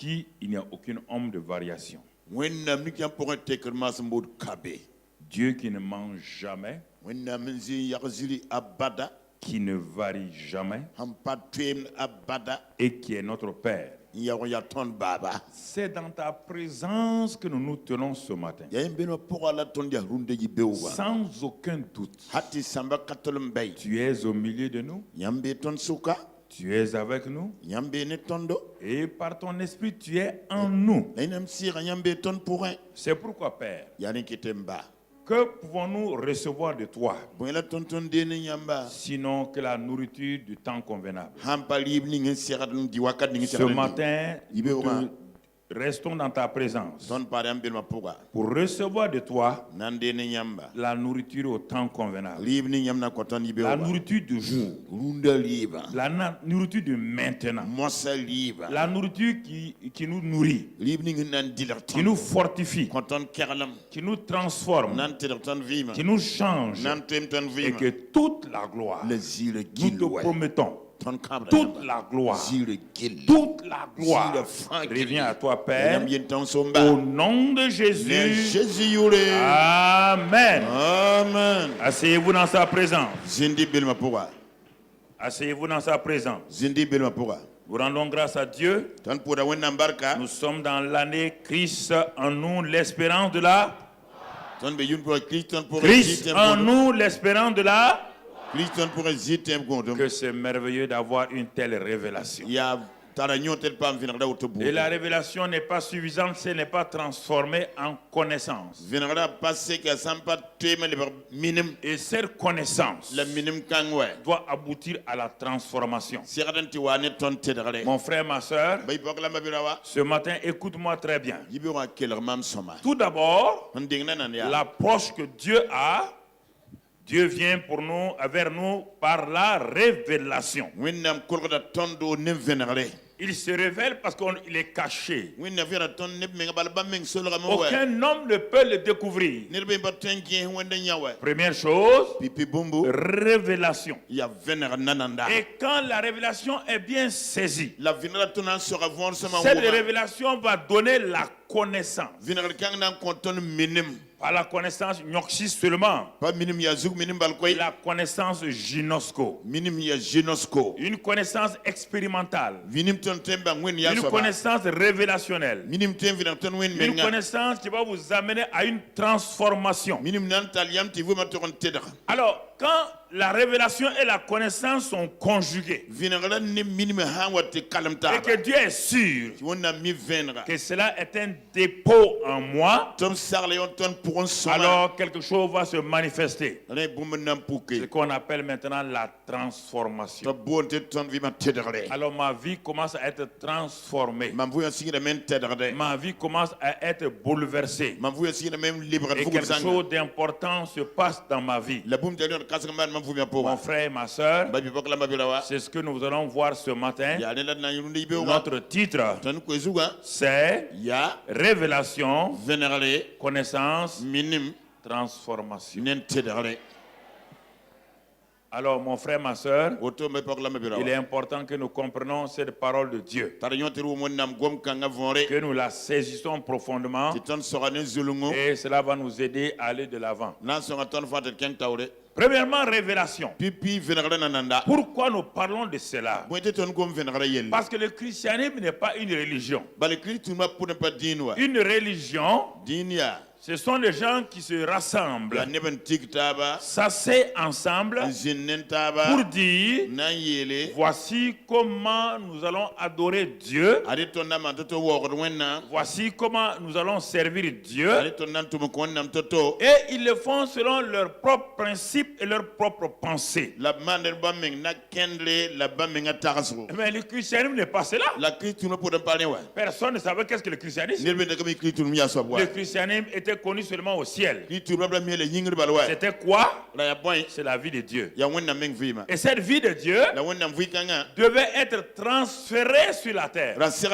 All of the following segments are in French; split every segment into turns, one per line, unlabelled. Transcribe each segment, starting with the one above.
qui il n'y a aucune ombre de variation. Dieu qui ne mange jamais, qui ne varie jamais et qui est notre Père. C'est dans ta présence que nous nous tenons ce matin. Sans aucun doute. Tu es au milieu de nous. Tu es avec nous. Et par ton esprit, tu es en nous. C'est pourquoi, Père, que pouvons-nous recevoir de toi, sinon que la nourriture du temps convenable? Ce matin, nous restons dans ta présence pour recevoir de toi la nourriture au temps convenable, la nourriture du jour, la nourriture de maintenant, la nourriture qui nous nourrit, qui nous fortifie, qui nous transforme, qui nous change, et que toute la gloire, nous te promettons, toute la gloire revient à toi, Père, au nom de Jésus. Amen. Asseyez-vous dans sa présence. Asseyez-vous dans sa présence. Nous rendons grâce à Dieu. Nous sommes dans l'année Christ en nous, l'espérance de la. Christ en nous, l'espérance de la. Que c'est merveilleux d'avoir une telle révélation. Et la révélation n'est pas suffisante si elle n'est pas transformée en connaissance. Et cette connaissance doit aboutir à la transformation. Mon frère, ma soeur, ce matin, écoute-moi très bien. Tout d'abord, l'approche que Dieu a, Dieu vient pour nous, vers nous par la révélation. Il se révèle parce qu'il est caché. Aucun homme ne peut le découvrir. Première chose, révélation. Et quand la révélation est bien saisie, cette révélation va donner la connaissance. Pas la connaissance gnoxis seulement. La connaissance gynosco. Une connaissance expérimentale. Une connaissance révélationnelle. Une connaissance qui va vous amener à une transformation. Alors, quand la révélation et la connaissance sont conjuguées, et que Dieu est sûr que cela est un dépôt en moi, alors quelque chose va se manifester. Ce qu'on appelle maintenant la transformation. Alors ma vie commence à être transformée. Ma vie commence à être bouleversée. Et quelque chose d'important se passe dans ma vie. Mon frère et ma soeur, c'est ce que nous allons voir ce matin. Notre titre, c'est Révélation, connaissance, transformation. Alors, mon frère, ma soeur, il est important que nous comprenions cette parole de Dieu, que nous la saisissons profondément, et cela va nous aider à aller de l'avant. Premièrement, révélation. Pourquoi nous parlons de cela? Parce que le christianisme n'est pas une religion. Une religion, ce sont des gens qui se rassemblent, s'asseyent ensemble pour dire voici comment nous allons adorer Dieu, voici comment nous allons servir Dieu, et ils le font selon leurs propres principes et leurs propres pensées. Mais le christianisme n'est pas cela. Personne ne savait qu'est-ce que le christianisme. Le christianisme était connu seulement au ciel. C'était quoi? C'est la vie de Dieu. Et cette vie de Dieu devait être transférée sur la terre. C'est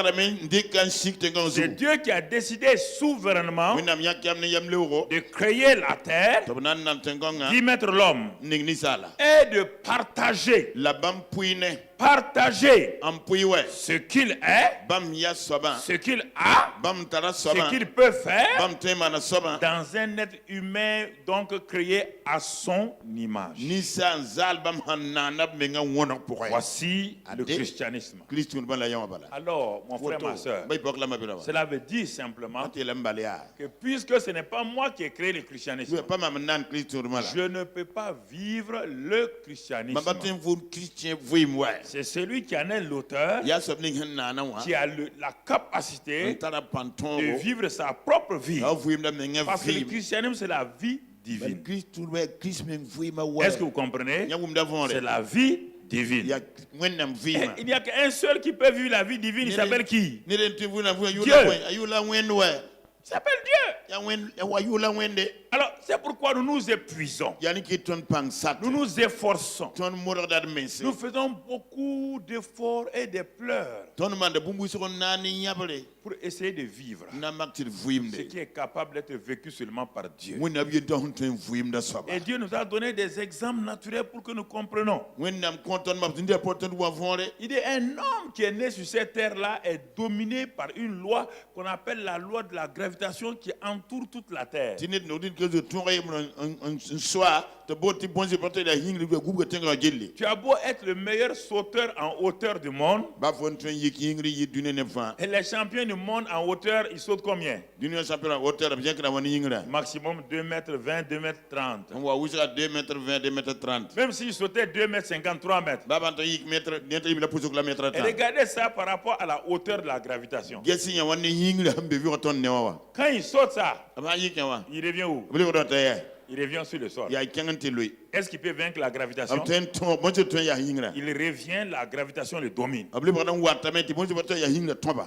Dieu qui a décidé souverainement de créer la terre, d'y mettre l'homme et de partager partager ce qu'il est, ce qu'il a, ce qu'il peut faire dans un être humain donc créé à son image. Voici le christianisme. Alors, mon frère, ma soeur, cela veut dire simplement que puisque ce n'est pas moi qui ai créé le christianisme, je ne peux pas vivre le christianisme. C'est celui qui en est l'auteur qui a la capacité de vivre sa propre vie. Parce que le christianisme, c'est la vie divine. Est-ce que vous comprenez? C'est la vie divine. Et il n'y a qu'un seul qui peut vivre la vie divine. Il s'appelle qui? Dieu. Il s'appelle Dieu. Alors, c'est pourquoi nous nous épuisons. Nous nous efforçons. Nous faisons beaucoup d'efforts et de pleurs pour essayer de vivre ce qui est capable d'être vécu seulement par Dieu. Et Dieu nous a donné des exemples naturels pour que nous comprenions. Il y a un homme qui est né sur cette terre-là est dominé par une loi qu'on appelle la loi de la gravitation qui entoure toute la terre. Tu as beau être le meilleur sauteur en hauteur du monde, et les champions du monde en hauteur, ils sautent combien? Maximum 2,20 m, 2,30 m. Même s'ils sautaient 2,50 m, 3 m. Et regardez ça par rapport à la hauteur de la gravitation. Quand ils sautent ça, il revient où? Il revient sur le sol. Est-ce qu'il peut vaincre la gravitation? Il revient, la gravitation le domine.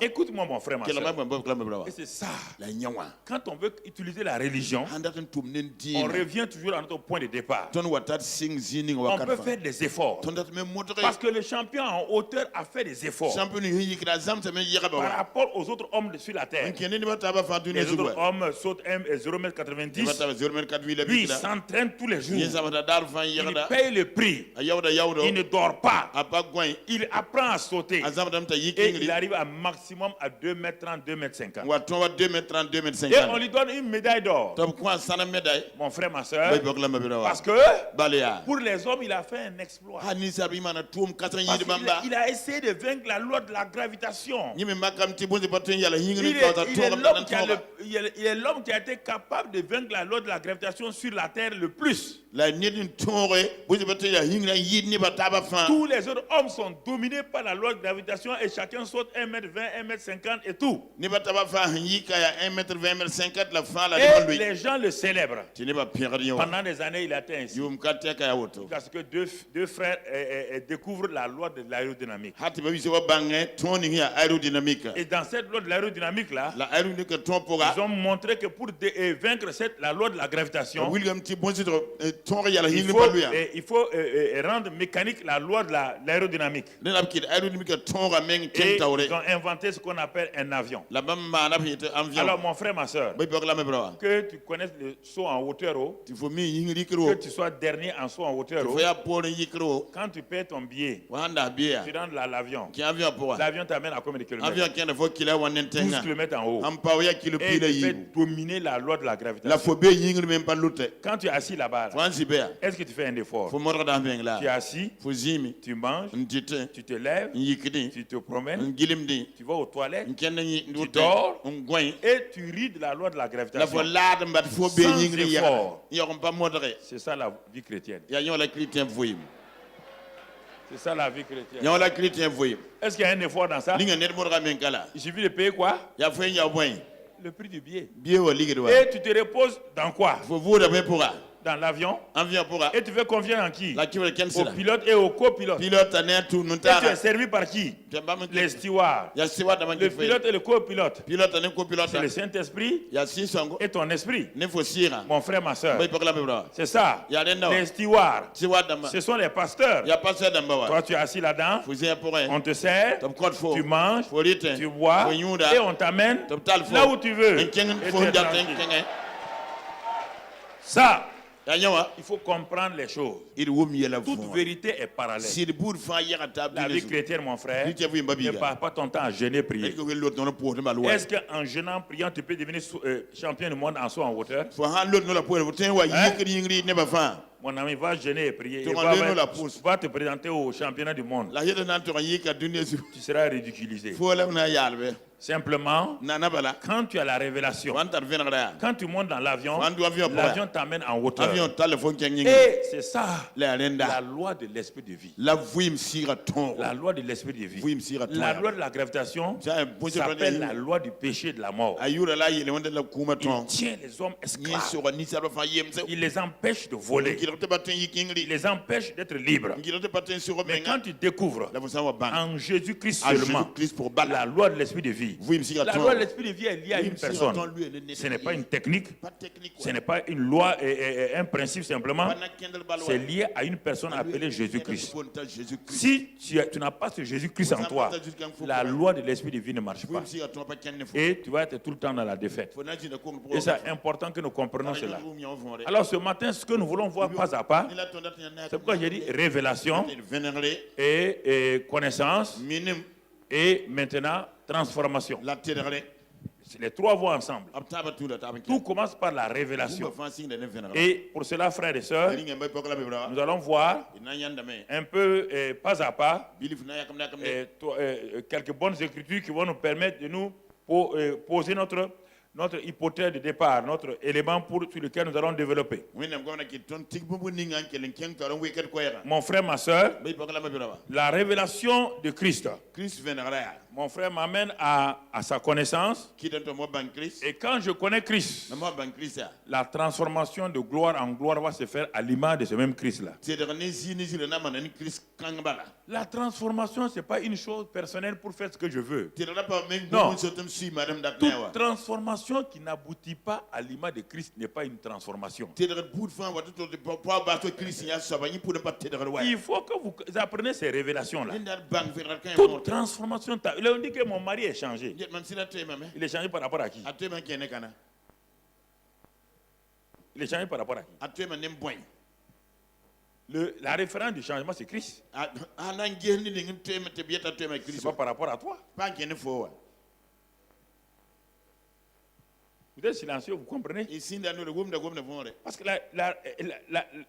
Écoute-moi, mon frère, ma soeur. Et c'est ça. Quand on veut utiliser la religion, on revient toujours à notre point de départ. On peut faire des efforts. Parce que le champion en hauteur a fait des efforts par rapport aux autres hommes sur la terre. Les autres hommes sautent 0,90 m. Lui, il s'entraîne tous les jours. Il paye le prix. Il ne dort pas. Il apprend à sauter. Et il arrive à maximum à 2,30 m, 2,50 m. Et on lui donne une médaille d'or. Mon frère, ma soeur. Parce que pour les hommes, il a fait un exploit. Il a essayé de vaincre la loi de la gravitation. Il est l'homme qui a été capable de vaincre la loi de la gravitation sur la terre le plus. Tous les autres hommes sont dominés par la loi de gravitation et chacun saute 1,20 m, 1,50 m et tout. Et les gens le célèbrent. Pendant des années, il a été ainsi. Parce que deux frères découvrent la loi de l'aérodynamique. Et dans cette loi de l'aérodynamique là, ils ont montré que pour vaincre la loi de la gravitation, il faut rendre mécanique la loi de l'aérodynamique. Et ils ont inventé ce qu'on appelle un avion. Alors mon frère, ma soeur, que tu connaisses le saut en hauteur, que tu sois dernier en saut en hauteur, quand tu payes ton billet, tu rentres l'avion. L'avion t'amène à combien de kilomètres? 12 km en haut. Et tu fais dominer la loi de la gravitation. Quand tu es assis là-bas, est-ce que tu fais un effort? Tu es assis, tu manges, tu te lèves, tu te promènes, tu vas aux toilettes, tu dors et tu ris de la loi de la gravitation. Sans effort. C'est ça la vie chrétienne. C'est ça la vie chrétienne. Est-ce qu'il y a un effort dans ça? Il suffit de payer quoi? Le prix du billet. Et tu te reposes dans quoi? Dans l'avion. Et tu fais confiance en qui? Au pilote et au copilote. Et tu es servi par qui? Les stewards. Le pilote et le copilote. C'est le Saint-Esprit et ton esprit. Mon frère, ma soeur. C'est ça. Les stewards. Ce sont les pasteurs. Toi, tu es assis là-dedans. On te sert. Tu manges. Tu bois. Et on t'amène là où tu veux. Et tu es tranquille. Ça, Il faut comprendre les choses. Toute vérité est parallèle. La vie chrétienne, mon frère, ne passe pas ton temps à jeûner, prier. Est-ce qu'en jeûnant, priant, tu peux devenir champion du monde en saut en hauteur? Mon ami, va jeûner et prier. Et va te présenter au championnat du monde. Tu seras ridiculisé. Simplement, quand tu as la révélation, quand tu montes dans l'avion, l'avion t'amène en hauteur. Et c'est ça, la loi de l'esprit de vie. La loi de l'esprit de vie. La loi de la gravitation s'appelle la loi du péché et de la mort. Il tient les hommes esclaves. Il les empêche de voler. Il les empêche d'être libres. Mais quand tu découvres en Jésus-Christ seulement la loi de l'esprit de vie, la loi de l'esprit de vie est liée à une personne. Ce n'est pas une technique, ce n'est pas une loi et un principe simplement. C'est lié à une personne appelée Jésus-Christ. Si tu n'as pas ce Jésus-Christ en toi, la loi de l'esprit de vie ne marche pas. Et tu vas être tout le temps dans la défaite. Et c'est important que nous comprenions cela. Alors ce matin, ce que nous voulons voir pas à pas, c'est pourquoi j'ai dit révélation et connaissance et maintenant transformation. Les trois vont ensemble. Tout commence par la révélation. Et pour cela, frères et sœurs, nous allons voir un peu, pas à pas, quelques bonnes écritures qui vont nous permettre de nous poser notre hypothèse de départ, notre élément sur lequel nous allons développer. Mon frère, ma soeur, la révélation de Christ. Mon frère m'amène à sa connaissance. Et quand je connais Christ, la transformation de gloire en gloire va se faire à l'image de ce même Christ-là. La transformation, ce n'est pas une chose personnelle pour faire ce que je veux. Non. Toute transformation qui n'aboutit pas à l'image de Christ n'est pas une transformation. Il faut que vous appreniez ces révélations-là. Toute transformation. On dit que mon mari est changé. Il est changé par rapport à qui? Il est changé par rapport à qui? La référence du changement, c'est Christ. C'est pas par rapport à toi. Vous êtes silencieux, vous comprenez? Parce que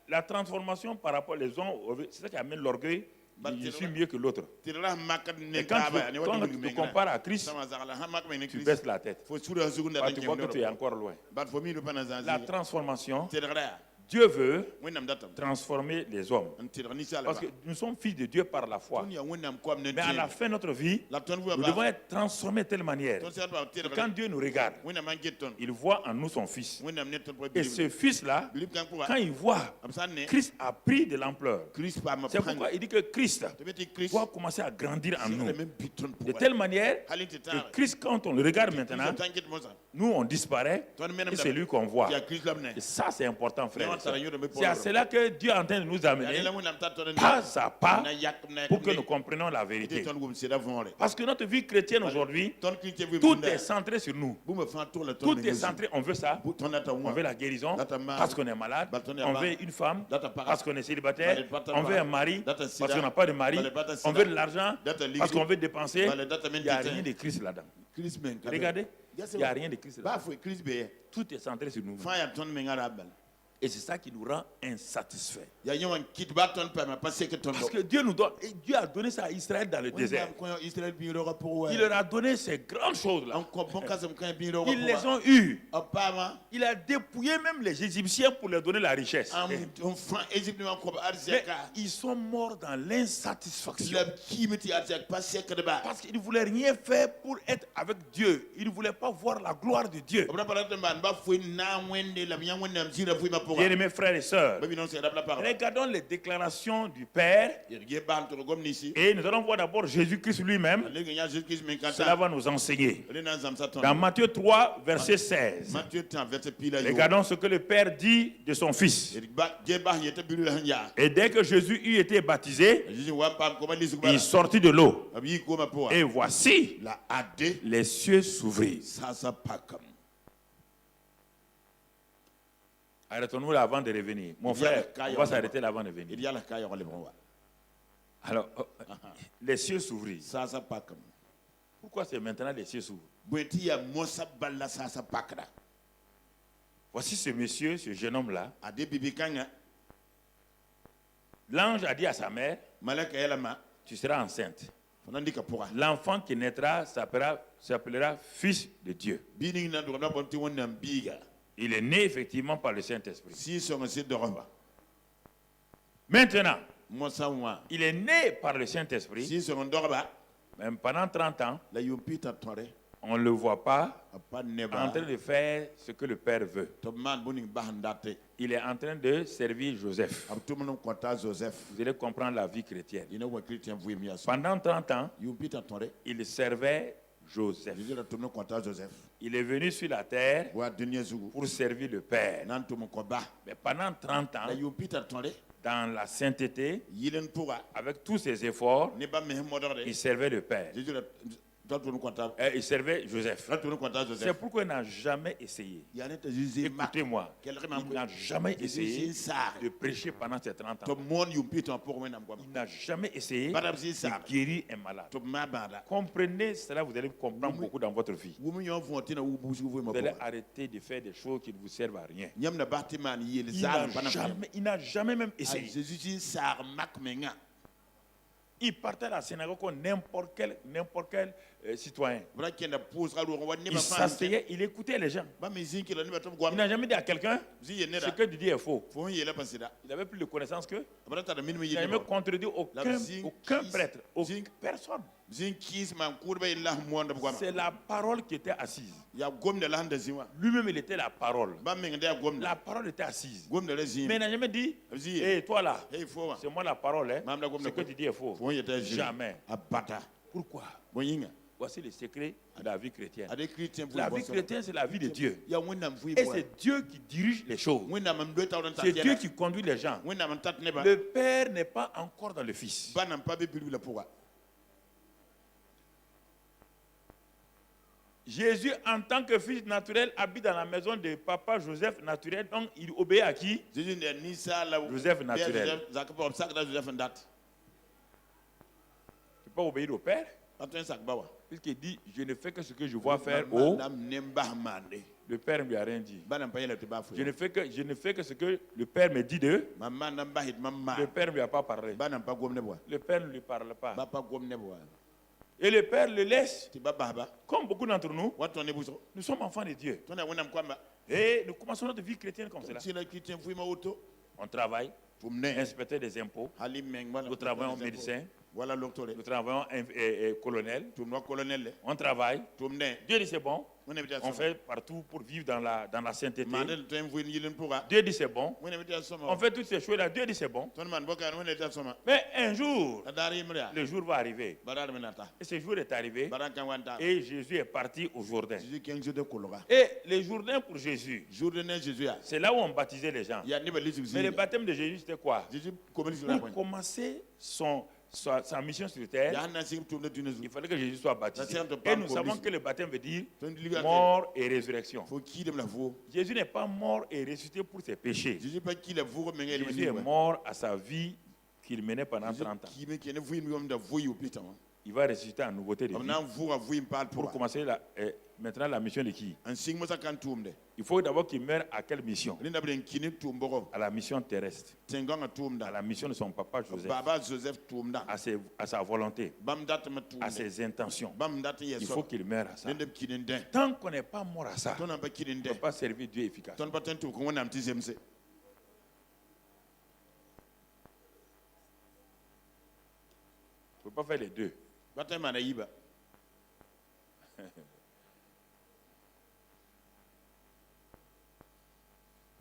la transformation par rapport aux hommes, c'est ça qui amène l'orgueil. Je suis mieux que l'autre. Et quand tu te compares à Christ, tu baisses la tête. Tu vois que tu es encore loin. La transformation, Dieu veut transformer les hommes. Parce que nous sommes fils de Dieu par la foi. Mais à la fin de notre vie, nous devons être transformés de telle manière que quand Dieu nous regarde, il voit en nous son fils. Et ce fils-là, quand il voit, Christ a pris de l'ampleur. C'est pourquoi il dit que Christ doit commencer à grandir en nous. De telle manière que Christ, quand on le regarde maintenant, nous on disparaît et c'est lui qu'on voit. Et ça c'est important, frère. C'est à cela que Dieu est en train de nous amener pas à pas pour que nous comprenions la vérité. Parce que notre vie chrétienne aujourd'hui, tout est centré sur nous. Tout est centré, on veut ça, on veut la guérison parce qu'on est malade, on veut une femme parce qu'on est célibataire, on veut un mari parce qu'on n'a pas de mari, on veut de l'argent parce qu'on veut dépenser. Il n'y a rien de Christ là-dedans. Regardez, il n'y a rien de Christ là-dedans. Tout est centré sur nous. Et c'est ça qui nous rend insatisfaits. Parce que Dieu a donné ça à Israël dans le désert. Il leur a donné ces grandes choses-là. Ils les ont eues. Il a dépouillé même les Égyptiens pour leur donner la richesse. Mais ils sont morts dans l'insatisfaction. Parce qu'ils ne voulaient rien faire pour être avec Dieu. Ils ne voulaient pas voir la gloire de Dieu. Bien-aimés frères et sœurs, regardons les déclarations du Père et nous allons voir d'abord Jésus-Christ lui-même. Cela va nous enseigner. Dans Matthieu 3, verset 16, regardons ce que le Père dit de son Fils. Et dès que Jésus eut été baptisé, il sortit de l'eau. Et voici, les cieux s'ouvrirent. Arrêtons-nous là avant de revenir. Mon frère, on va s'arrêter là avant de venir. Alors, les cieux s'ouvrirent. Pourquoi c'est maintenant les cieux s'ouvrent? Voici ce monsieur, ce jeune homme-là. L'ange a dit à sa mère, tu seras enceinte. L'enfant qui naîtra s'appellera Fils de Dieu. Il est né effectivement par le Saint-Esprit. Maintenant, il est né par le Saint-Esprit. Même pendant 30 ans, on ne le voit pas en train de faire ce que le Père veut. Il est en train de servir Joseph. Vous allez comprendre la vie chrétienne. Pendant 30 ans, il servait Joseph. Il est venu sur la terre pour servir le Père. Mais pendant 30 ans, dans la sainteté, avec tous ses efforts, il servait le Père. Il servait Joseph. C'est pourquoi il n'a jamais essayé. Écoutez-moi, il n'a jamais essayé de prêcher pendant ces 30 ans. Il n'a jamais essayé de guérir un malade. Comprenez cela, vous allez comprendre beaucoup dans votre vie. Vous allez arrêter de faire des choses qui ne vous servent à rien. Il n'a jamais même essayé. Il partait à la synagogue comme n'importe quel citoyen. Il s'asseyait, il écoutait les gens. Il n'a jamais dit à quelqu'un ce que tu dis est faux. Il n'avait plus de connaissance que. Il n'a jamais contredit aucun prêtre, aucune personne. C'est la parole qui était assise. Lui-même, il était la parole. La parole était assise. Mais il n'a jamais dit, hé, toi là, c'est moi la parole. Hein. Ce que tu dis est faux. Jamais. Pourquoi? Voici le secret de la vie chrétienne. La vie chrétienne, c'est la vie de Dieu. Et c'est Dieu qui dirige les choses. C'est Dieu qui conduit les gens. Le Père n'est pas encore dans le Fils. Jésus, en tant que fils naturel, habite dans la maison de papa Joseph naturel. Donc, il obéit à qui? Joseph naturel. Tu ne peux pas obéir au Père? Puisqu'il dit, je ne fais que ce que je vois faire au... Le Père ne lui a rien dit. Je ne fais que ce que le Père me dit de... Le Père ne lui a pas parlé. Le Père ne lui parle pas. Et le Père le laisse. Comme beaucoup d'entre nous, nous sommes enfants de Dieu. Et nous commençons notre vie chrétienne comme cela. On travaille, inspecteur des impôts, nous travaillons médecin, nous travaillons colonel, on travaille. Dieu dit c'est bon. On fait partout pour vivre dans la sainteté. Dieu dit c'est bon. On fait toutes ces choses-là. Dieu dit c'est bon. Mais un jour, le jour va arriver. Et ce jour est arrivé. Et Jésus est parti au Jourdain. Et le Jourdain pour Jésus, c'est là où on baptisait les gens. Mais le baptême de Jésus, c'était quoi? Pour commencer sa mission sur terre, il fallait que Jésus soit baptisé. Et nous savons que le baptême veut dire mort et résurrection. Jésus n'est pas mort et ressuscité pour ses péchés. Jésus est mort à sa vie qu'il menait pendant 30 ans. Il va ressusciter en nouveauté de vie. Pour commencer maintenant la mission de qui? Il faut d'abord qu'il meure à quelle mission? À la mission terrestre. À la mission de son papa Joseph. À sa volonté. À ses intentions. Il faut qu'il meure à ça. Tant qu'on n'est pas mort à ça, on ne peut pas servir Dieu efficacement. On ne peut pas faire les deux.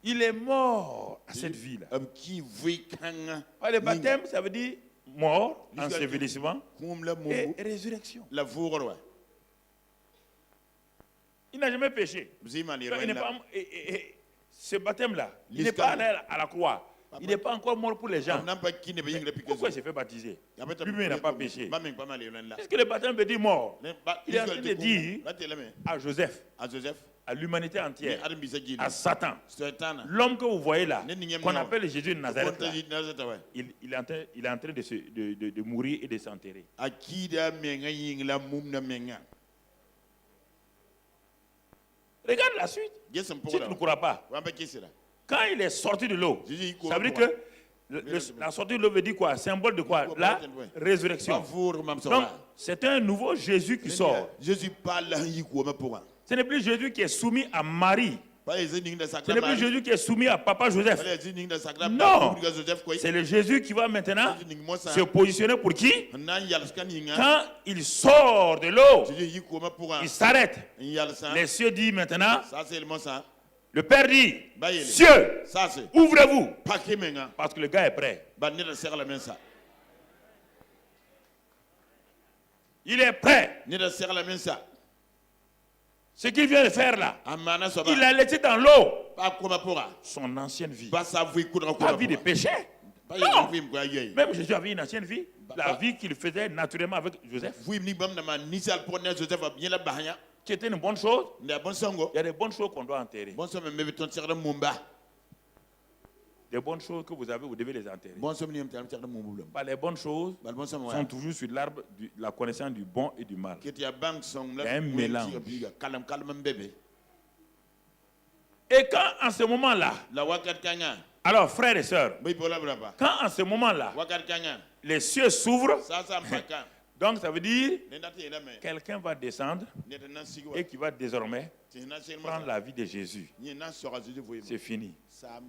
Il est mort à cette vie-là. Le baptême, ça veut dire mort, ensevelissement et résurrection. Il n'a jamais péché. Ce baptême-là, il n'est pas allé à la croix. Il n'est pas encore mort pour les gens. Pourquoi il s'est fait baptiser? Lui-même n'a pas péché. Est-ce que le baptême veut dire mort? Il est en train de dire à Joseph, à l'humanité entière, à Satan. L'homme que vous voyez là, qu'on appelle Jésus de Nazareth, là, il est en train de mourir et de s'enterrer. Regarde la suite. Si tu ne crois pas, quand il est sorti de l'eau, ça veut dire que la sortie de l'eau veut dire quoi? Symbole de quoi? La résurrection. Donc, c'est un nouveau Jésus qui sort. Ce n'est plus Jésus qui est soumis à Marie. Ce n'est plus Jésus qui est soumis à Papa Joseph. Non. C'est le Jésus qui va maintenant se positionner pour qui? Quand il sort de l'eau, il s'arrête. Les cieux disent maintenant, le Père dit, cieux, ouvrez-vous. Parce que le gars est prêt. Il est prêt. Ce qu'il vient de faire là, il a laissé dans l'eau son ancienne vie. Pas vie de péché. Non. Même Jésus avait une ancienne vie. La vie qu'il faisait naturellement avec Joseph. Qui était une bonne chose. Il y a des bonnes choses qu'on doit enterrer. Les bonnes choses que vous avez, vous devez les enterrer. Les bonnes choses sont toujours sur l'arbre de la connaissance du bon et du mal. Il y a un mélange. Et quand en ce moment-là, alors frères et sœurs, quand en ce moment-là, les cieux s'ouvrent, donc ça veut dire quelqu'un va descendre et qui va désormais prendre la vie de Jésus. C'est fini.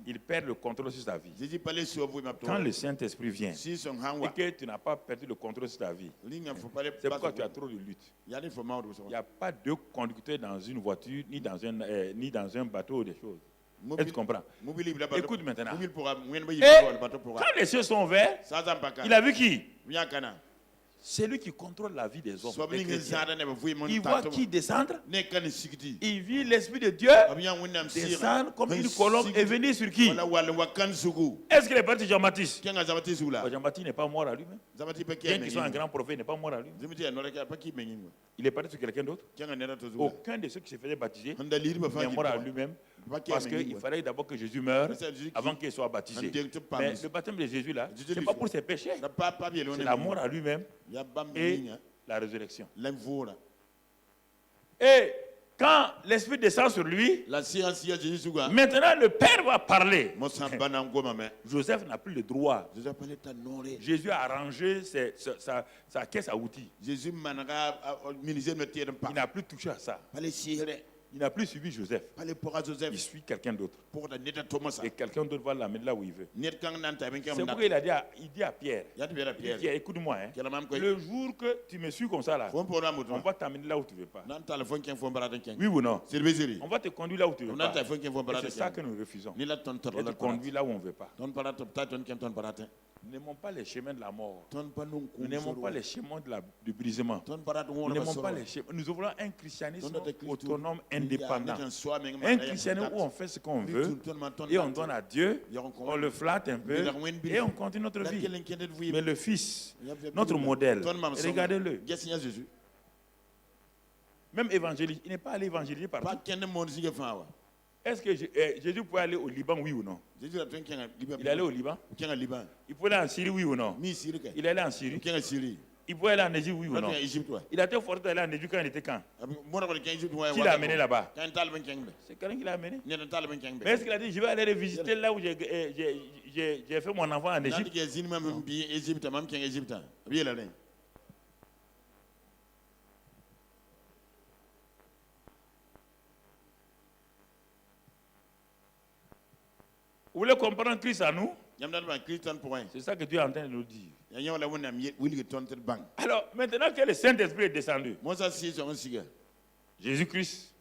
Il perd le contrôle sur sa vie. Quand le Saint-Esprit vient et que tu n'as pas perdu le contrôle sur ta vie, c'est pourquoi tu as trop de lutte. Il n'y a pas de conducteur dans une voiture, ni dans un bateau ou des choses. Est-ce que tu comprends? Écoute maintenant. Et quand les cieux sont ouverts, il a vu qui? C'est lui qui contrôle la vie des hommes. Il voit qui descendre. Il vit l'Esprit de Dieu descendre comme une colombe et venir sur qui? Est-ce qu'il est parti Jean-Baptiste? Jean-Baptiste n'est pas mort à lui-même. Bien qu'il soit un grand prophète, il n'est pas mort à lui. Il est parti sur quelqu'un d'autre. Aucun de ceux qui se faisaient baptiser n'est mort à lui-même. Parce qu'il fallait d'abord que Jésus meure avant qu'il soit baptisé. Mais le baptême de Jésus là, ce n'est pas pour ses péchés. C'est la mort à lui-même et la résurrection. Et quand l'Esprit descend sur lui, maintenant le Père va parler. Joseph n'a plus le droit. Jésus a arrangé sa caisse à outils. Il n'a plus touché à ça. Il n'a plus suivi Joseph. Il suit quelqu'un d'autre. Et quelqu'un d'autre va l'amener là où il veut. C'est pourquoi il dit à Pierre, écoute-moi, le jour que tu me suis comme ça, là, on va t'amener là où tu ne veux pas. Oui ou non? On va te conduire là où tu ne veux pas. Et c'est ça que nous refusons. Et te conduire là où on ne veut pas. Nous n'aimons pas les chemins de la mort. Nous n'aimons pas les chemins du brisement. Nous n'aimons pas les chemins. Nous voulons un christianisme autonome, indépendant. Un christianisme où on fait ce qu'on veut et on donne à Dieu, on le flatte un peu et on continue notre vie. Mais le Fils, notre modèle, regardez-le. Même évangéliste, il n'est pas allé évangéliser partout. Est-ce que Jésus pouvait aller au Liban, oui ou non? Il est allé au Liban. Il pouvait aller en Syrie, oui ou non? Il est allé en Syrie. Il pouvait aller en Égypte, oui ou non? Il a été forcé d'aller en Égypte quand il était quand? Qui l'a amené là-bas? C'est quelqu'un qui l'a amené. Mais est-ce qu'il a dit, je vais aller visiter là où j'ai fait mon enfant en Égypte? Vous voulez comprendre Christ à nous? C'est ça que Dieu est en train de nous dire. Alors, maintenant que le Saint-Esprit est descendu, Jésus-Christ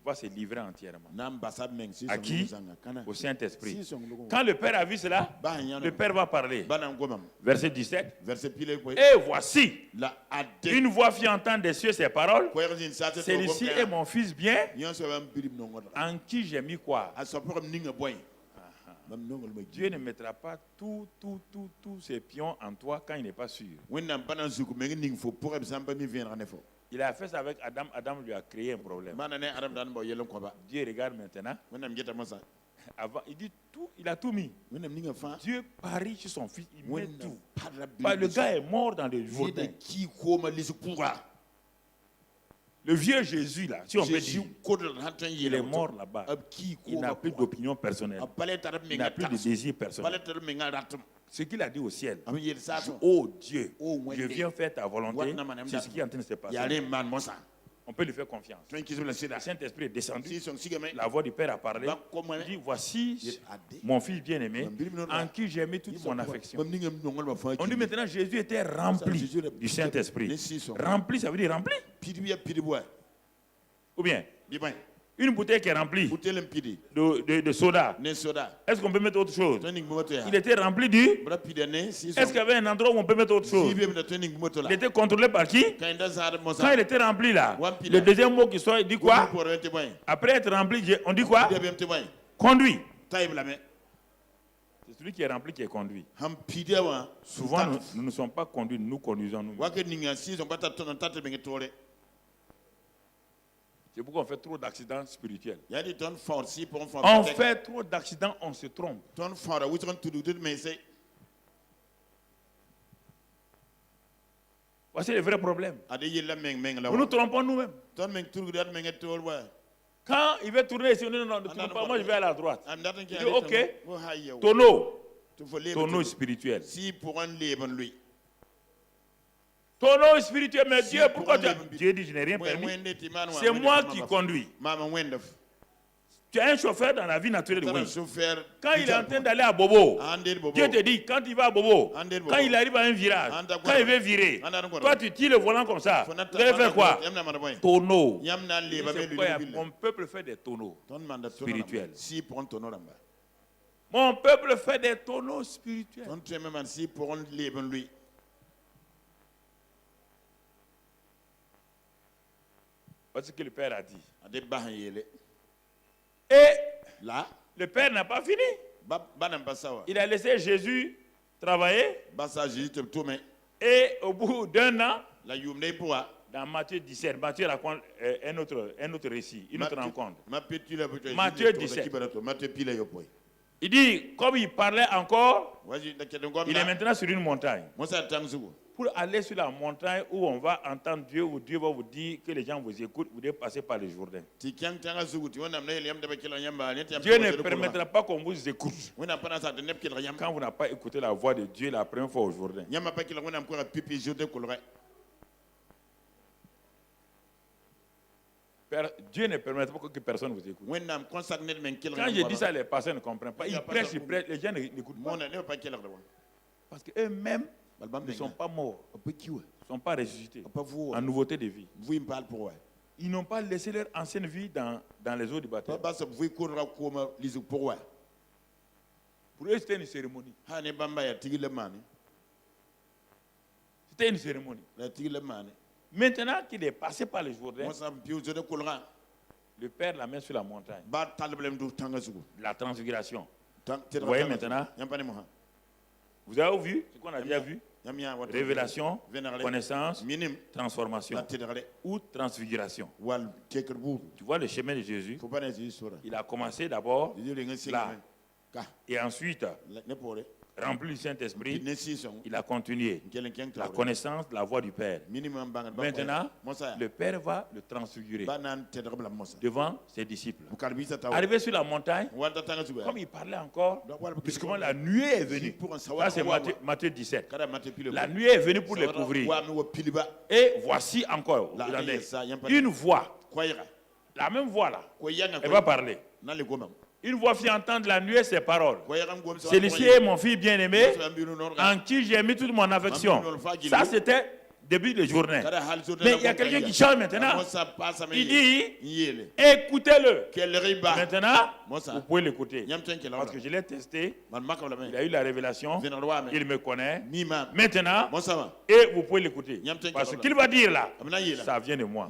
va se livrer entièrement. À qui? Au Saint-Esprit. Quand le Père a vu cela, le Père va parler. Verset 17. Et voici, une voix fit entendre des cieux ces paroles. Celui-ci est mon Fils bien, en qui j'ai mis quoi? Dieu ne mettra pas tous ses pions en toi quand il n'est pas sûr. Il a fait ça avec Adam. Adam lui a créé un problème. Dieu regarde maintenant. Avant, il dit tout, il a tout mis. Dieu parie sur son fils, il met tout. Le gars est mort dans le Jourdain. Le vieux Jésus là, si on peut dire, il est mort là-bas. Il n'a plus d'opinion personnelle. Il n'a plus de désir personnel. Ce qu'il a dit au ciel, oh Dieu, je viens faire ta volonté, c'est ce qui est en train de se passer. On peut lui faire confiance. Le Saint-Esprit est descendu, la voix du Père a parlé. Il dit, voici mon fils bien-aimé, en qui j'ai mis toute mon affection. On dit maintenant, Jésus était rempli du Saint-Esprit. Rempli, ça veut dire rempli. Ou bien une bouteille qui est remplie de soda. Est-ce qu'on peut mettre autre chose? Il était rempli du... Est-ce qu'il y avait un endroit où on peut mettre autre chose? Il était contrôlé par qui? Quand il était rempli là, le deuxième mot qui sort, il dit quoi? Après être rempli, on dit quoi? Conduit. C'est celui qui est rempli qui est conduit. Souvent, nous ne sommes pas conduits, nous conduisons nous. C'est pourquoi on fait trop d'accidents spirituels. On fait trop d'accidents, on se trompe. Voici le vrai problème. Nous nous trompons nous-mêmes. Quand il veut tourner ici, non, ne tourne pas, moi je vais aller à droite. Il dit ok, tonneau spirituel. Tonneau spirituel, mais Dieu, pourquoi Dieu dit je n'ai rien permis? C'est moi qui conduis. Tu as un chauffeur dans la vie naturelle de Wayne. Quand il est en train d'aller à Bobo, Dieu te dit, quand il va à Bobo, quand il arrive à un virage, quand il veut virer, toi tu tires le volant comme ça. Tu vas faire quoi? Tonneau. Mon peuple fait des tonneaux spirituels. Mon peuple fait des tonneaux spirituels. Voici ce que le Père a dit. Et là, le Père n'a pas fini. Il a laissé Jésus travailler. Et au bout d'un an, dans Matthieu 17, Matthieu raconte un autre récit, une autre rencontre. Matthieu 17. Il dit, comme il parlait encore, il est maintenant sur une montagne. Pour aller sur la montagne où on va entendre Dieu, où Dieu va vous dire que les gens vous écoutent, vous devez passer par le Jourdain. Dieu ne permettra pas qu'on vous écoute quand vous n'avez pas écouté la voix de Dieu la première fois au Jourdain. Dieu ne permettra pas que personne vous écoute. Quand je dis ça, les personnes ne comprennent pas. Ils prêchent, les gens n'écoutent pas. Parce qu'eux-mêmes ne sont pas morts, ne sont pas ressuscités en nouveauté de vie. Ils n'ont pas laissé leur ancienne vie dans les eaux du baptême. Pour eux, c'était une cérémonie. C'était une cérémonie. Maintenant qu'il est passé par le Jourdain, le Père la met sur la montagne. La transfiguration. Vous voyez maintenant? Vous avez vu ce qu'on a déjà vu? Révélation, connaissance, transformation ou transfiguration. Tu vois le chemin de Jésus? Il a commencé d'abord là. Et ensuite, rempli du Saint-Esprit, il a continué. La connaissance, la voix du Père. Maintenant, le Père va le transfigurer devant ses disciples. Arrivé sur la montagne, comme il parlait encore, puisque la nuée est venue. Ça, c'est Matthieu 17. La nuée est venue pour les couvrir. Et voici encore une voix. La même voix là. Elle va parler. Une voix fit entendre la nuée ses paroles. Celui-ci est mon fils bien-aimé, en qui j'ai mis toute mon affection. Ça, c'était début de journée. Mais il y a quelqu'un qui chante maintenant. Il dit, écoutez-le. Maintenant, vous pouvez l'écouter. Parce que je l'ai testé. Il a eu la révélation. Il me connaît. Maintenant, et vous pouvez l'écouter. Parce qu'il va dire là, ça vient de moi.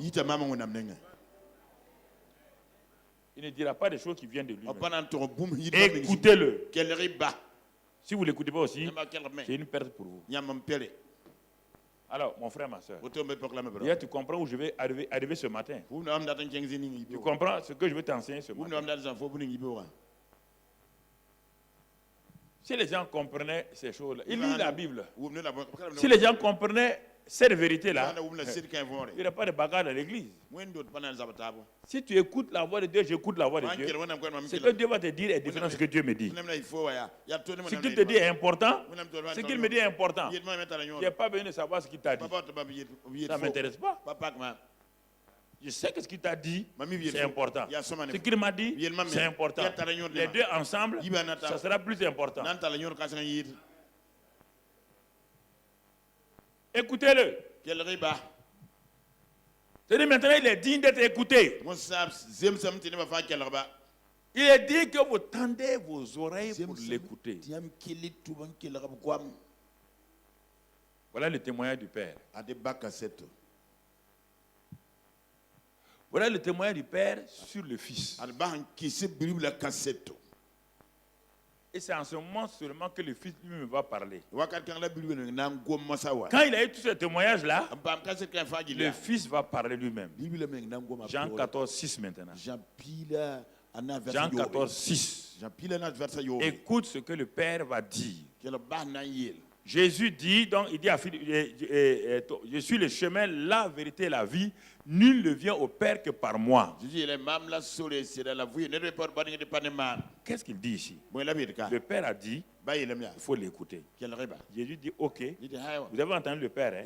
Il ne dira pas des choses qui viennent de lui. Écoutez-le. Si vous ne l'écoutez pas aussi, c'est une perte pour vous. Alors, mon frère, ma soeur, hier, tu comprends où je vais arriver ce matin. Tu comprends ce que je veux t'enseigner ce matin. Si les gens comprenaient ces choses-là, ils lisent la Bible. Si les gens comprenaient cette vérité-là, il n'y a pas de bagarre dans l'église. Si tu écoutes la voix de Dieu, j'écoute la voix de Dieu. Ce que Dieu va te dire est différent de ce que Dieu me dit. Ce qu'il te dit est important. Ce qu'il me dit est important. Je n'ai pas besoin de savoir ce qu'il t'a dit. Ça ne m'intéresse pas. Je sais que ce qu'il t'a dit, c'est important. Ce qu'il m'a dit, c'est important. Les deux ensemble, ça sera plus important. Écoutez-le. C'est-à-dire maintenant, il est digne d'être écouté. Il est dit que vous tendez vos oreilles pour l'écouter. Voilà le témoignage du Père. Voilà le témoignage du Père sur le Fils. Et c'est en ce moment seulement que le Fils lui-même va parler. Quand il a eu tout ce témoignage-là, le Fils va parler lui-même. Jean 14, 6 maintenant. Jean 14, 6. Écoute ce que le Père va dire. Jésus dit, donc il dit à Philippe, je suis le chemin, la vérité et la vie. Nul ne vient au Père que par moi. Qu'est-ce qu'il dit ici? Le Père a dit, il faut l'écouter. Jésus dit, ok, vous avez entendu le Père, hein?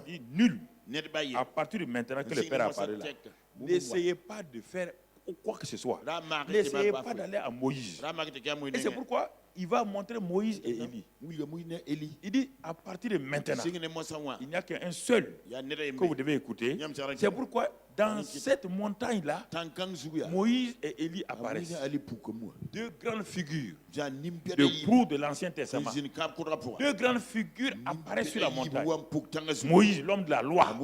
Il dit, nul, à partir de maintenant que le Père a parlé là, n'essayez pas de faire quoi que ce soit. N'essayez pas d'aller à Moïse. Et c'est pourquoi il va montrer Moïse et Élie. Il dit, à partir de maintenant, il n'y a qu'un seul que vous devez écouter. C'est pourquoi dans cette montagne-là, Moïse et Élie apparaissent. Deux grandes figures de proue de l'Ancien Testament. Deux grandes figures apparaissent sur la montagne. Moïse, l'homme de la loi,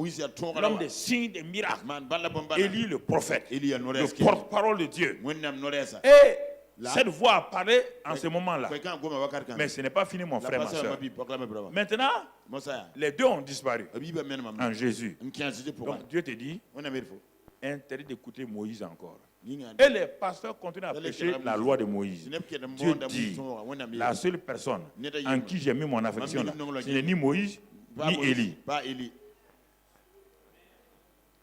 l'homme des signes, des miracles. Élie, le prophète, le porte-parole de Dieu. Et cette voix apparaît en ce moment-là. Mais ce n'est pas fini, mon frère, ma soeur. Maintenant, les deux ont disparu en Jésus. Donc Dieu te dit, interdit d'écouter Moïse encore. Et les pasteurs continuent à prêcher la loi de Moïse. Dieu dit, la seule personne en qui j'ai mis mon affection, ce n'est ni Moïse, ni Élie.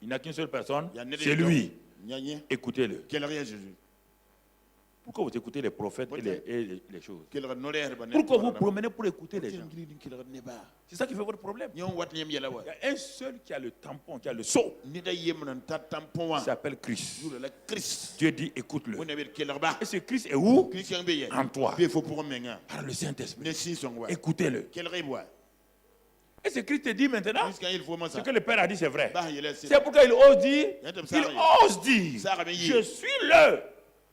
Il n'y a qu'une seule personne, c'est lui. Écoutez-le. Pourquoi vous écoutez les prophètes et les choses? Pourquoi vous promenez pour écouter les gens? C'est ça qui fait votre problème. Il y a un seul qui a le tampon, qui a le sceau. Il s'appelle Christ. Dieu dit, écoute-le. Et ce Christ est où? En toi. Par le Saint-Esprit. Écoutez-le. Et ce Christ te dit maintenant, ce que le Père a dit, c'est vrai. C'est pourquoi il ose dire, je suis le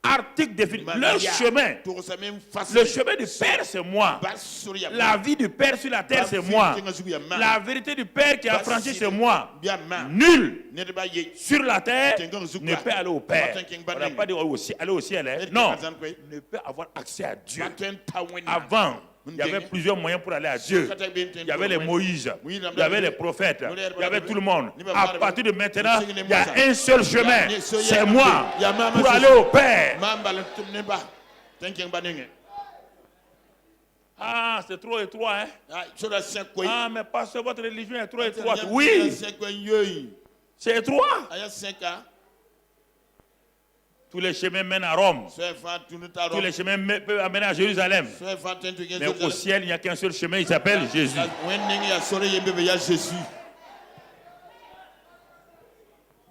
article défini, le chemin. Le chemin du Père, c'est moi. La vie du Père sur la terre, c'est moi. La vérité du Père qui a franchi, c'est moi. Nul sur la terre ne peut aller au Père. On n'a pas dit aller au ciel. Hein? Non, ne peut avoir accès à Dieu. Avant, il y avait plusieurs moyens pour aller à Dieu. Il y avait les Moïse, il y avait les prophètes, il y avait tout le monde. À partir de maintenant, il y a un seul chemin. C'est moi pour aller au Père. Ah, c'est trop étroit, hein? Ah, mais parce que votre religion est trop étroite. Oui, c'est étroit. Tous les chemins mènent à Rome. Tous les chemins peuvent amener à Jérusalem. Mais au ciel, il n'y a qu'un seul chemin, il s'appelle Jésus.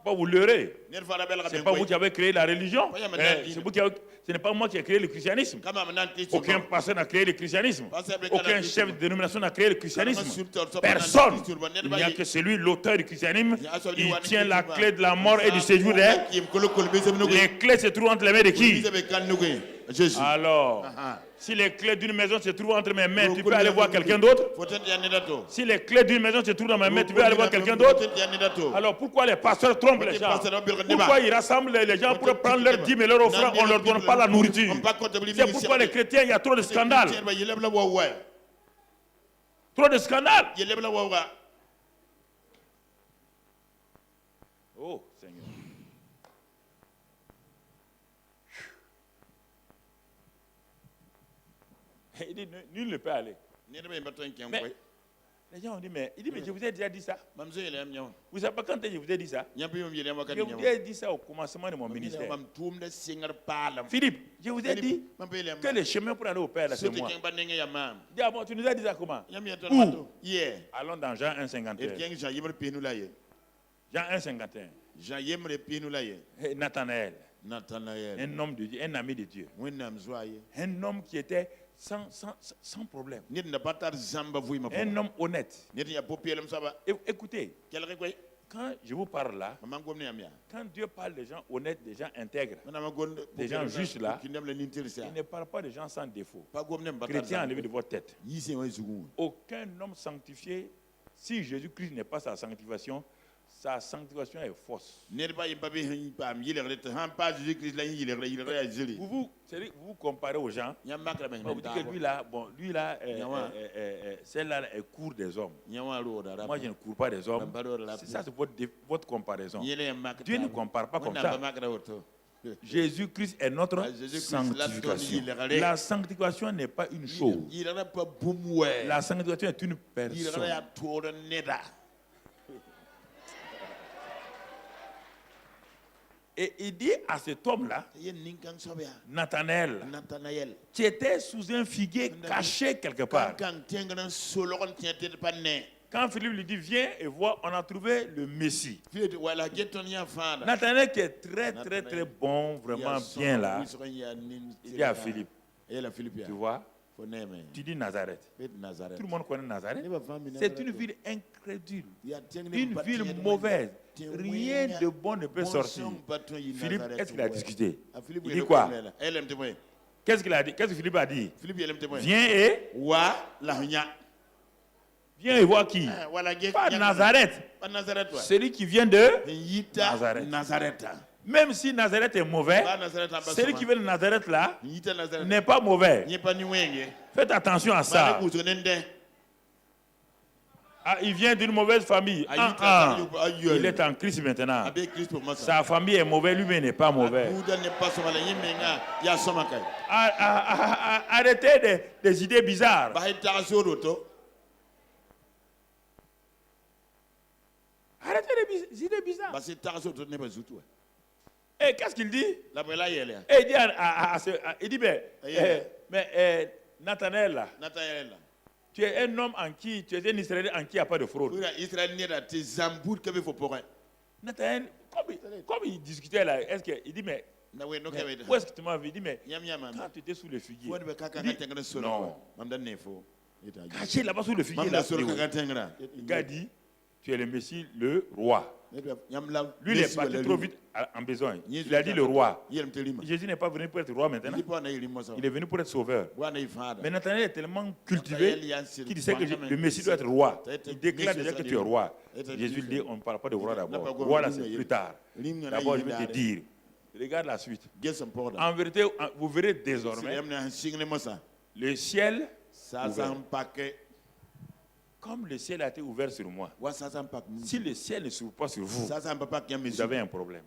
Pas vous leurrer. Ce n'est pas vous qui avez créé la religion. Ce n'est pas moi qui ai créé le christianisme. Aucun pasteur n'a créé le christianisme. Aucun chef de dénomination n'a créé le christianisme. Personne. Il n'y a que celui, l'auteur du christianisme. Il tient la clé de la mort et du séjour. Les clés se trouvent entre les mains de qui? Alors, si les clés d'une maison se trouvent entre mes mains, tu peux aller voir quelqu'un d'autre? Si les clés d'une maison se trouvent dans mes mains, tu peux aller voir quelqu'un d'autre? Alors pourquoi les pasteurs trompent les gens? Pourquoi ils rassemblent les gens pour prendre leurs dîmes et leurs offrandes? On ne leur donne pas la nourriture. C'est pourquoi les chrétiens, il y a trop de scandales. Trop de scandales. Oh, Seigneur. Il dit, nul ne peut aller. Mais les gens ont dit, mais je vous ai déjà dit ça. Vous ne savez pas quand je vous ai dit ça? Je vous ai dit ça au commencement de mon ministère. Philippe, je vous ai dit que le chemin pour aller au Père, c'est moi. Dis, ah bon, tu nous as dit ça comment? Où? Allons dans Jean 1,51. Jean 1,51. Nathanaël, un homme de Dieu, un ami de Dieu. Un homme qui était sans problème. Un homme honnête. Écoutez, quand je vous parle là, quand Dieu parle des gens honnêtes, des gens intègres, des gens justes là, il ne parle pas de gens sans défaut. Chrétien, enlevez de votre tête. Aucun homme sanctifié, si Jésus-Christ n'est pas sa sanctification est fausse. Vous vous comparez aux gens. Vous dites que lui là, celle-là, elle court des hommes. Moi, je ne cours pas des hommes. Ça, c'est votre comparaison. Dieu ne compare pas comme ça. Jésus-Christ est notre sanctification. La sanctification n'est pas une chose. La sanctification est une personne. Et il dit à cet homme-là, Nathanaël, tu étais sous un figuier caché quelque part. Quand Philippe lui dit, viens et vois, on a trouvé le Messie. Nathanaël qui est très bon, vraiment bien là, il dit à Philippe, tu vois, tu dis Nazareth. Tout le monde connaît Nazareth. C'est une ville incrédule, une ville mauvaise. Rien de bon ne peut sortir. Philippe, est-ce qu'il a discuté? Il dit quoi? Qu'est-ce qu'il a dit? Qu'est-ce que Philippe a dit? Viens et vois qui? Pas Nazareth. Celui qui vient de Nazareth. Même si Nazareth est mauvais, celui qui vient de Nazareth là n'est pas mauvais. Faites attention à ça. Ah, il vient d'une mauvaise famille. Il est en Christ maintenant. Sa famille est mauvaise, lui-même n'est pas mauvais. Arrêtez des idées bizarres. Arrêtez des idées bizarres. Et qu'est-ce qu'il dit? Il dit, mais Nathanaël là. Tu es un homme en qui, tu es un Israélien en qui il n'y a pas de fraude. Nathanaël, comme il discutait là, il dit, mais où est-ce que tu m'as vu? Il dit, mais quand tu étais sous le figuier, non, caché là-bas sous le figuier, le gars dit, tu es le Messie, le roi. Lui, il est parti trop vite en besoin. Il a dit le roi. Jésus n'est pas venu pour être roi maintenant. Il est venu pour être sauveur. Mais Nathanaël est tellement cultivé qu'il disait que le Messie doit être roi. Il déclare déjà que tu es roi. Jésus dit, on ne parle pas de roi d'abord. Roi là, c'est plus tard. D'abord, je vais te dire. Regarde la suite. En vérité, vous verrez désormais le ciel ouvert. Comme le ciel a été ouvert sur moi, si le ciel ne s'ouvre pas sur vous, vous avez un problème.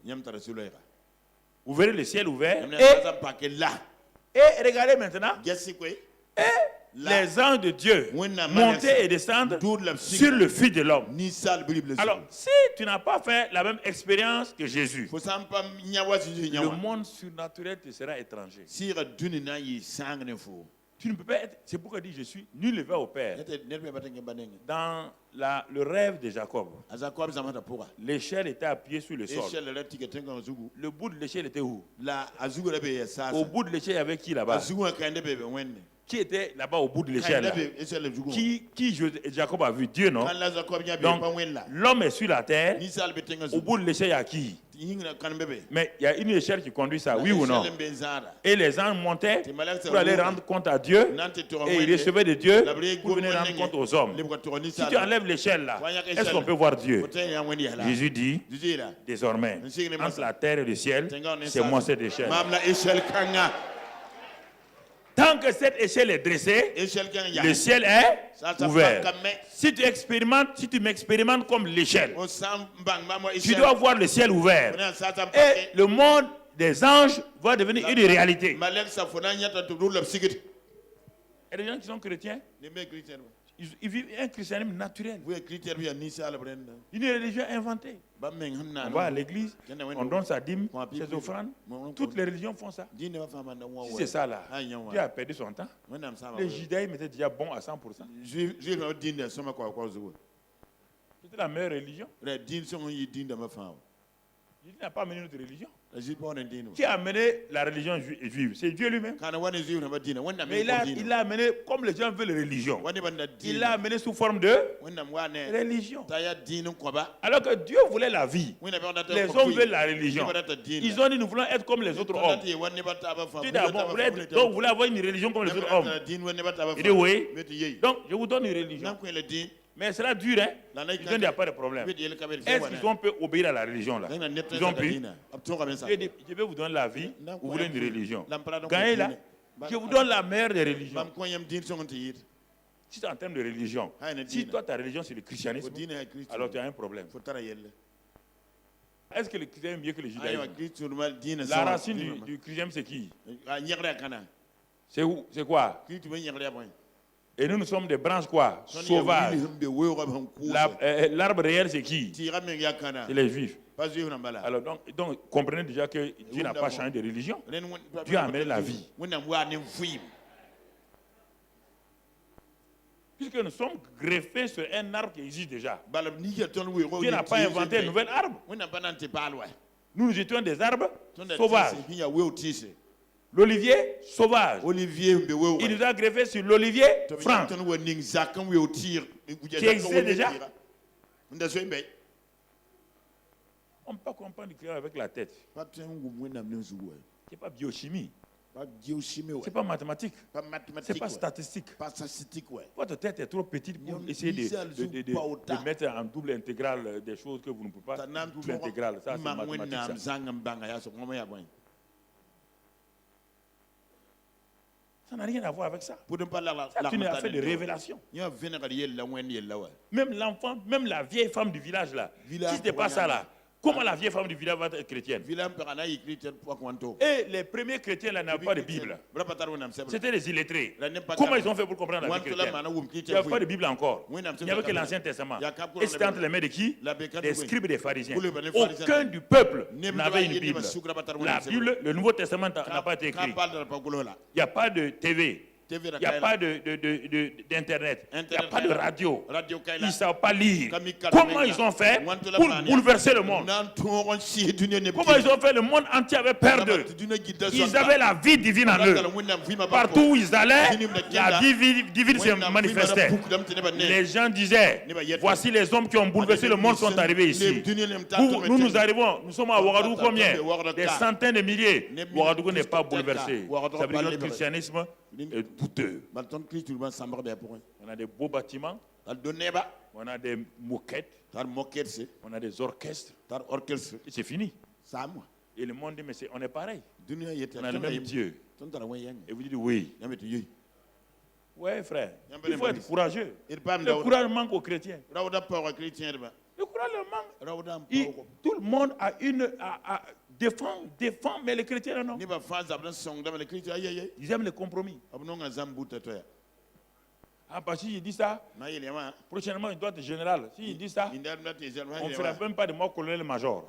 Vous verrez le ciel ouvert et regardez maintenant, et les anges de Dieu monter et descendre sur le Fils de l'homme. Alors, si tu n'as pas fait la même expérience que Jésus, le monde surnaturel te sera étranger. Tu ne peux pas être. C'est pourquoi il dit, je suis nul ne va au Père. Dans le rêve de Jacob, l'échelle était appuyée sur le sol. Le bout de l'échelle était où? Au bout de l'échelle, il y avait qui là-bas? Qui était là-bas au bout de l'échelle? Qui Jacob a vu? Dieu, non? Donc, l'homme est sur la terre. Au bout de l'échelle, il y a qui? Mais il y a une échelle qui conduit ça, oui ou non? Et les anges montaient pour aller rendre compte à Dieu et ils recevaient de Dieu pour venir rendre compte aux hommes. Si tu enlèves l'échelle là, est-ce qu'on peut voir Dieu? Jésus dit, désormais, entre la terre et le ciel, c'est moi cette échelle. Tant Tant que cette échelle est dressée, le ciel est ouvert. Si tu m'expérimentes comme l'échelle, tu dois voir le ciel ouvert. Et le monde des anges va devenir une réalité. Et les gens qui sont chrétiens, ils vivent un christianisme naturel. Une religion inventée. On va à l'église, on donne sa dîme, ses offrandes. Toutes les religions font ça. Si c'est ça là, Dieu a perdu son temps. Le judaïsme était déjà bon à 100%. C'était la meilleure religion. Il n'a pas amené notre religion. Qui a amené la religion juive? C'est Dieu lui-même. Mais il l'a amené comme les gens veulent la religion. Il l'a amené sous forme de religion. Alors que Dieu voulait la vie. Les hommes veulent la religion. Ils ont dit nous voulons être comme les autres hommes. Donc vous voulez avoir une religion comme les autres hommes. Il dit oui. Donc je vous donne une religion. Mais c'est là dur, hein? Il n'y a pas de problème. Est-ce qu'ils ont pu obéir à la religion là? Ils ont pu. Je vais vous donner la vie, vous voulez une religion. Gagnez là, je vous donne la meilleure des religions. Si c'est en termes de religion, si toi ta religion c'est le christianisme, alors tu as un problème. Est-ce que le christianisme est mieux que le judaïsme? La racine du christianisme c'est qui? C'est où? C'est quoi? Et nous sommes des branches quoi? Sauvages. L'arbre réel c'est qui? C'est les juifs. Alors donc comprenez déjà que Dieu n'a pas changé de religion. Dieu a amené la vie. Puisque nous sommes greffés sur un arbre qui existe déjà. Dieu n'a pas inventé un nouvel arbre. Nous étions des arbres sauvages. L'olivier sauvage. Il nous a greffé sur l'olivier franc. Qui existait déjà. On ne peut pas comprendre le créateur avec la tête. Ce n'est pas biochimie. Ce n'est pas mathématique. Ce n'est pas statistique. Votre tête est trop petite pour essayer de mettre en double intégrale des choses que vous ne pouvez pas. Double intégrale, ça c'est mathématique. Ça n'a rien à voir avec ça. C'est une affaire de révélation. Même l'enfant, même la vieille femme du village là, si ce n'est pas ça là, comment la vieille femme du village va être chrétienne? Et les premiers chrétiens là n'avaient pas de Bible. C'était les illettrés. Comment ils ont fait pour comprendre la vie chrétienne? Il n'y avait pas de Bible encore. Il n'y avait que l'Ancien Testament. Et c'était entre les mains de qui? Des scribes et des pharisiens. Aucun du peuple n'avait une Bible. La Bible, le Nouveau Testament n'a pas été écrit. Il n'y a pas de TV. Il n'y a pas d'internet, il n'y a pas de radio. Ils ne savent pas lire. Comment ils ont fait pour bouleverser le monde? Comment ils ont fait? Le monde entier avait peur d'eux. Ils avaient la vie divine en eux. Partout où ils allaient, la vie divine se manifestait. Les gens disaient, voici les hommes qui ont bouleversé le monde sont arrivés ici. Nous arrivons, nous sommes à Ouagadougou combien? Des centaines de milliers. Ouagadougou n'est pas bouleversé. Ça veut dire que notre christianisme est douteux. On a des beaux bâtiments, on a des moquettes, on a des orchestres, et c'est fini. Et le monde dit, mais on est pareil. On a le même Dieu. Et vous dites oui. Oui, frère. Il faut être courageux. Le courage manque aux chrétiens. Le courage manque. Tout le monde a défend, mais les chrétiens non. Ils aiment les compromis. Ah, parce que s'il dit ça, prochainement il doit être général. S'il dit ça, on ne fera même pas de moi colonel-major.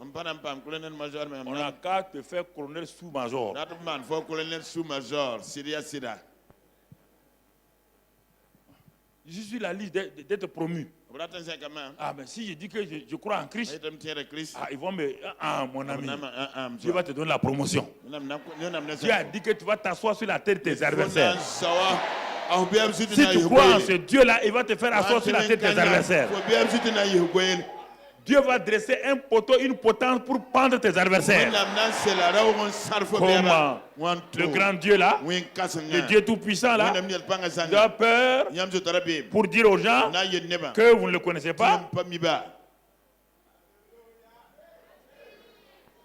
On n'a qu'à te faire colonel sous-major. Je suis la liste d'être promu. Ah, mais si je dis que je crois en Christ, ils vont me... Ah, mon ami, Dieu va te donner la promotion. Dieu a dit que tu vas t'asseoir sur la tête de tes adversaires. Si tu crois en ce Dieu-là, il va te faire asseoir sur la tête de tes adversaires. Dieu va dresser un poteau, une potence pour pendre tes adversaires. Comment le grand Dieu là, le Dieu tout-puissant là, il a peur pour dire aux gens que vous ne le connaissez pas.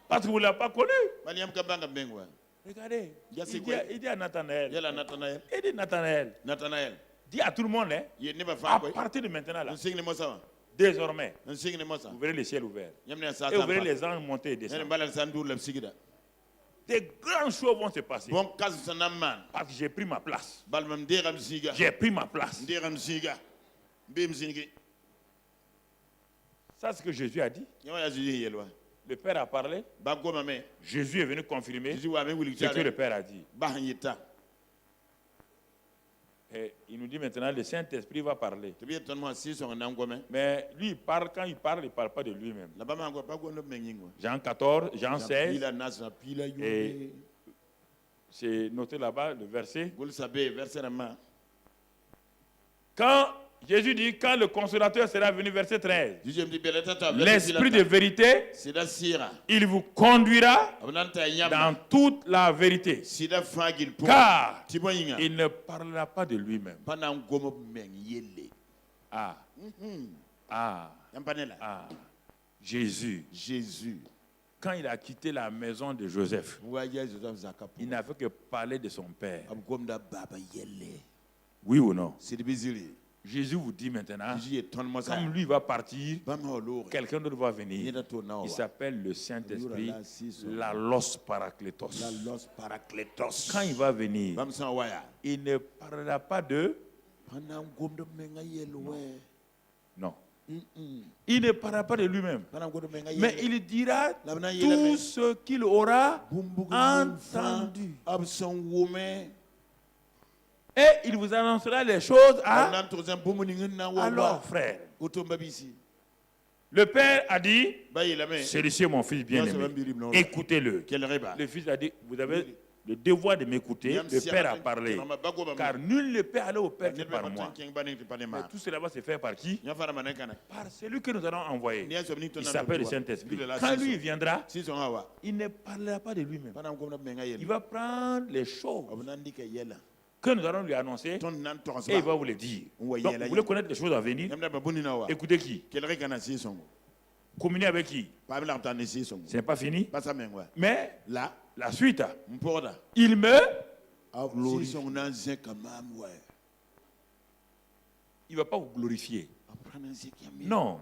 Parce que vous ne l'avez pas connu. Regardez, il dit à Nathanaël. Il dit Nathanaël. Dis à tout le monde, hein, à partir de maintenant, là, désormais, vous verrez le ciel ouvert. Et vous verrez les anges monter et descendre. Des grandes choses vont se passer. Parce que j'ai pris ma place. J'ai pris ma place. Ça, c'est ce que Jésus a dit. Le Père a parlé. Jésus est venu confirmer ce que le Père a dit. Et il nous dit maintenant le Saint-Esprit va parler. Mais lui, il parle, quand il parle pas de lui-même. Jean 14, Jean 16. Et c'est noté là-bas le verset. Quand Jésus dit, quand le consolateur sera venu, verset 13, l'Esprit de vérité, il vous conduira dans toute la vérité. Car il ne parlera pas de lui-même. Jésus, quand il a quitté la maison de Joseph, il n'a fait que parler de son père. Oui ou non? Jésus vous dit maintenant, comme lui va partir, quelqu'un d'autre va venir. Il s'appelle le Saint-Esprit, la Los Parakletos. Quand il va venir, il ne parlera pas de... Non. Il ne parlera pas de lui-même. Mais il dira tout ce qu'il aura entendu. Et il vous annoncera les choses à... Alors, frère, le Père a dit, celui-ci est mon fils bien-aimé, écoutez-le. Le fils a dit, vous avez le devoir de m'écouter. Le Père a parlé, car nul ne peut aller au Père que par moi. Mais tout cela va se faire par qui? Par celui que nous allons envoyer. Il s'appelle le Saint-Esprit. Quand lui viendra, il ne parlera pas de lui-même. Il va prendre les choses que nous allons lui annoncer et il va vous les dire. Donc, vous voulez connaître les choses à venir? Écoutez qui? Communier avec qui? Ce n'est pas fini. Mais la suite, il me glorifie. Il ne va pas vous glorifier. Non,